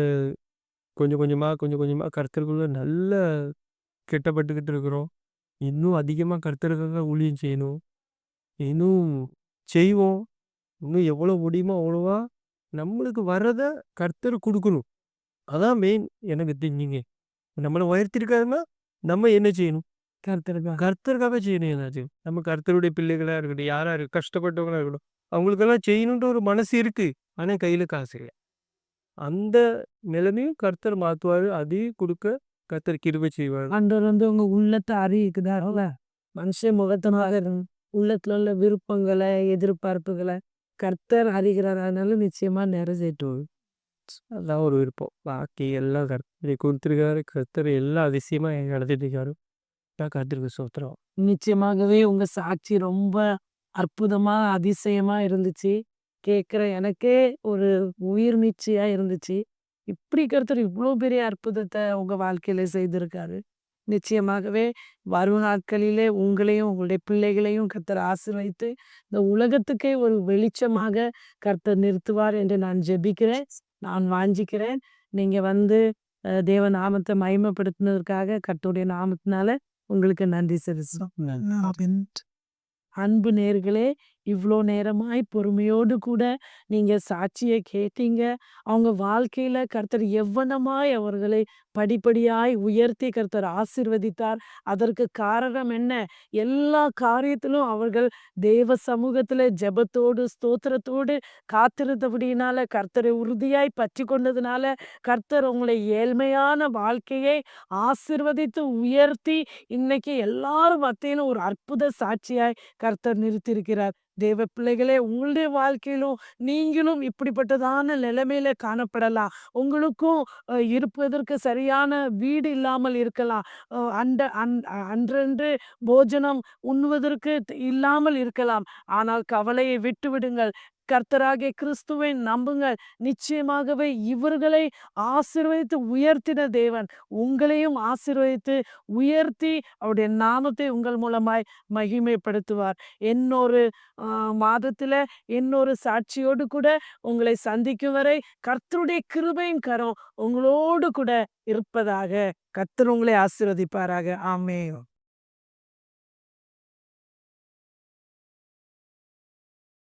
கொஞ்சம் கொஞ்சமாக கர்த்தருக்குள்ள நல்ல கெட்டப்பட்டுக்கிட்டு இருக்கிறோம். இன்னும் அதிகமாக கர்த்தருக்காக ஊழியம் செய்யணும். இன்னும் செய்வோம். இன்னும் எவ்வளோ முடியுமோ அவ்வளோவா நம்மளுக்கு வர்றத கர்த்தர் கொடுக்கணும். அதான் மெயின் எனக்கு தெரிஞ்சுங்க. நம்மளை உயர்த்திருக்காருன்னா நம்ம என்ன செய்யணும்? கர்த்தருக்காக செய்யணும் ஏதாச்சும். நம்ம கர்த்தருடைய பிள்ளைகளாக இருக்கட்டும், யாராக இருக்கு கஷ்டப்பட்டவங்களா இருக்கட்டும், அவங்களுக்கெல்லாம் செய்யணுன்ற ஒரு மனசு இருக்கு. ஆனால் கையில் காசு இல்லை. அந்த நிலைமையும் கர்த்தர் மாற்றுவார். அதையும் கொடுக்க கர்த்தர் கிருபை செய்வார். ஆண்டவர் வந்து உங்க உள்ளத்தை அறிவிக்குதாருல மனுஷன் முகத்தினால உள்ளத்துல உள்ள விருப்பங்களை எதிர்பார்ப்புகளை கர்த்தர் அறிகிறார். அதனால நிச்சயமா நிறைவேற்றுவார். அதான் ஒரு விருப்பம். பாக்கி எல்லாம் கர்த்தர் கொடுத்துருக்காரு. கர்த்தர் எல்லாம் அதிசயமாக நடத்திட்டு இருக்காரு. கர்த்தருக்கு சோத்திரம். நிச்சயமாகவே உங்க சாட்சி ரொம்ப அற்புதமா அதிசயமா இருந்துச்சு. கேட்குற எனக்கே ஒரு உயிர் மீட்சியா இருந்துச்சு. இப்படி கர்த்தர் இவ்வளோ பெரிய அற்புதத்தை உங்க வாழ்க்கையில செய்திருக்காரு. நிச்சயமாகவே வரும் நாட்களிலே உங்களையும் உங்களுடைய பிள்ளைகளையும் கர்த்தர் ஆசீர்வதித்து இந்த உலகத்துக்கே ஒரு வெளிச்சமாக கர்த்தர் நிறுத்துவார் என்று நான் ஜெபிக்கிறேன். நான் வாஞ்சிக்கிறேன். நீங்க வந்து தேவ நாமத்தை மகிமைப்படுத்தினதற்காக கர்த்தருடைய நாமத்தினால உங்களுக்கு நன்றி செலுத்துறோம். அன்பு நேயர்களே, இவ்வளோ நேரமாய் பொறுமையோடு கூட நீங்க சாட்சியை கேட்டீங்க. அவங்க வாழ்க்கையில கர்த்தர் எவ்வளமாய் அவர்களை படிப்படியாய் உயர்த்தி கர்த்தர் ஆசீர்வதித்தார். அதற்கு காரணம் என்ன? எல்லா காரியத்திலும் அவர்கள் தேவ சமூகத்துல ஜெபத்தோடு ஸ்தோத்திரத்தோடு காத்திருந்தபடியினால கர்த்தரை உறுதியாய் பற்றி கொண்டதுனால கர்த்தர் உங்களை ஏழ்மையான வாழ்க்கையை ஆசீர்வதித்து உயர்த்தி இன்னைக்கு எல்லாரும் மத்தியிலும் ஒரு அற்புத சாட்சியாய் கர்த்தர் நிறுத்தியிருக்கிறார். தேவ பிள்ளைகளே, உங்களுடைய வாழ்க்கையிலும் நீங்களும் இப்படிப்பட்டதான நிலைமையில காணப்படலாம். உங்களுக்கும் இருப்பதற்கு சரியான வீடு இல்லாமல் இருக்கலாம். அன்றன்று போஜனம் உண்ணுவதற்கு இல்லாமல் இருக்கலாம். ஆனால் கவலையை விட்டு விடுங்கள். கர்த்தராகிய கிறிஸ்துவை நம்புங்கள். நிச்சயமாகவே இவர்களை ஆசீர்வதித்து உயர்த்தின தேவன் உங்களையும் ஆசீர்வதித்து உயர்த்தி அவருடைய நாமத்தை உங்கள் மூலமாய் மகிமைப்படுத்துவார். இன்னொரு மாதத்துல இன்னொரு சாட்சியோடு கூட உங்களை சந்திக்கும் வரை கர்த்தருடைய கிருபையின் கரம் உங்களோடு கூட இருப்பதாக. கர்த்தர் உங்களை ஆசீர்வதிப்பாராக. ஆமென்.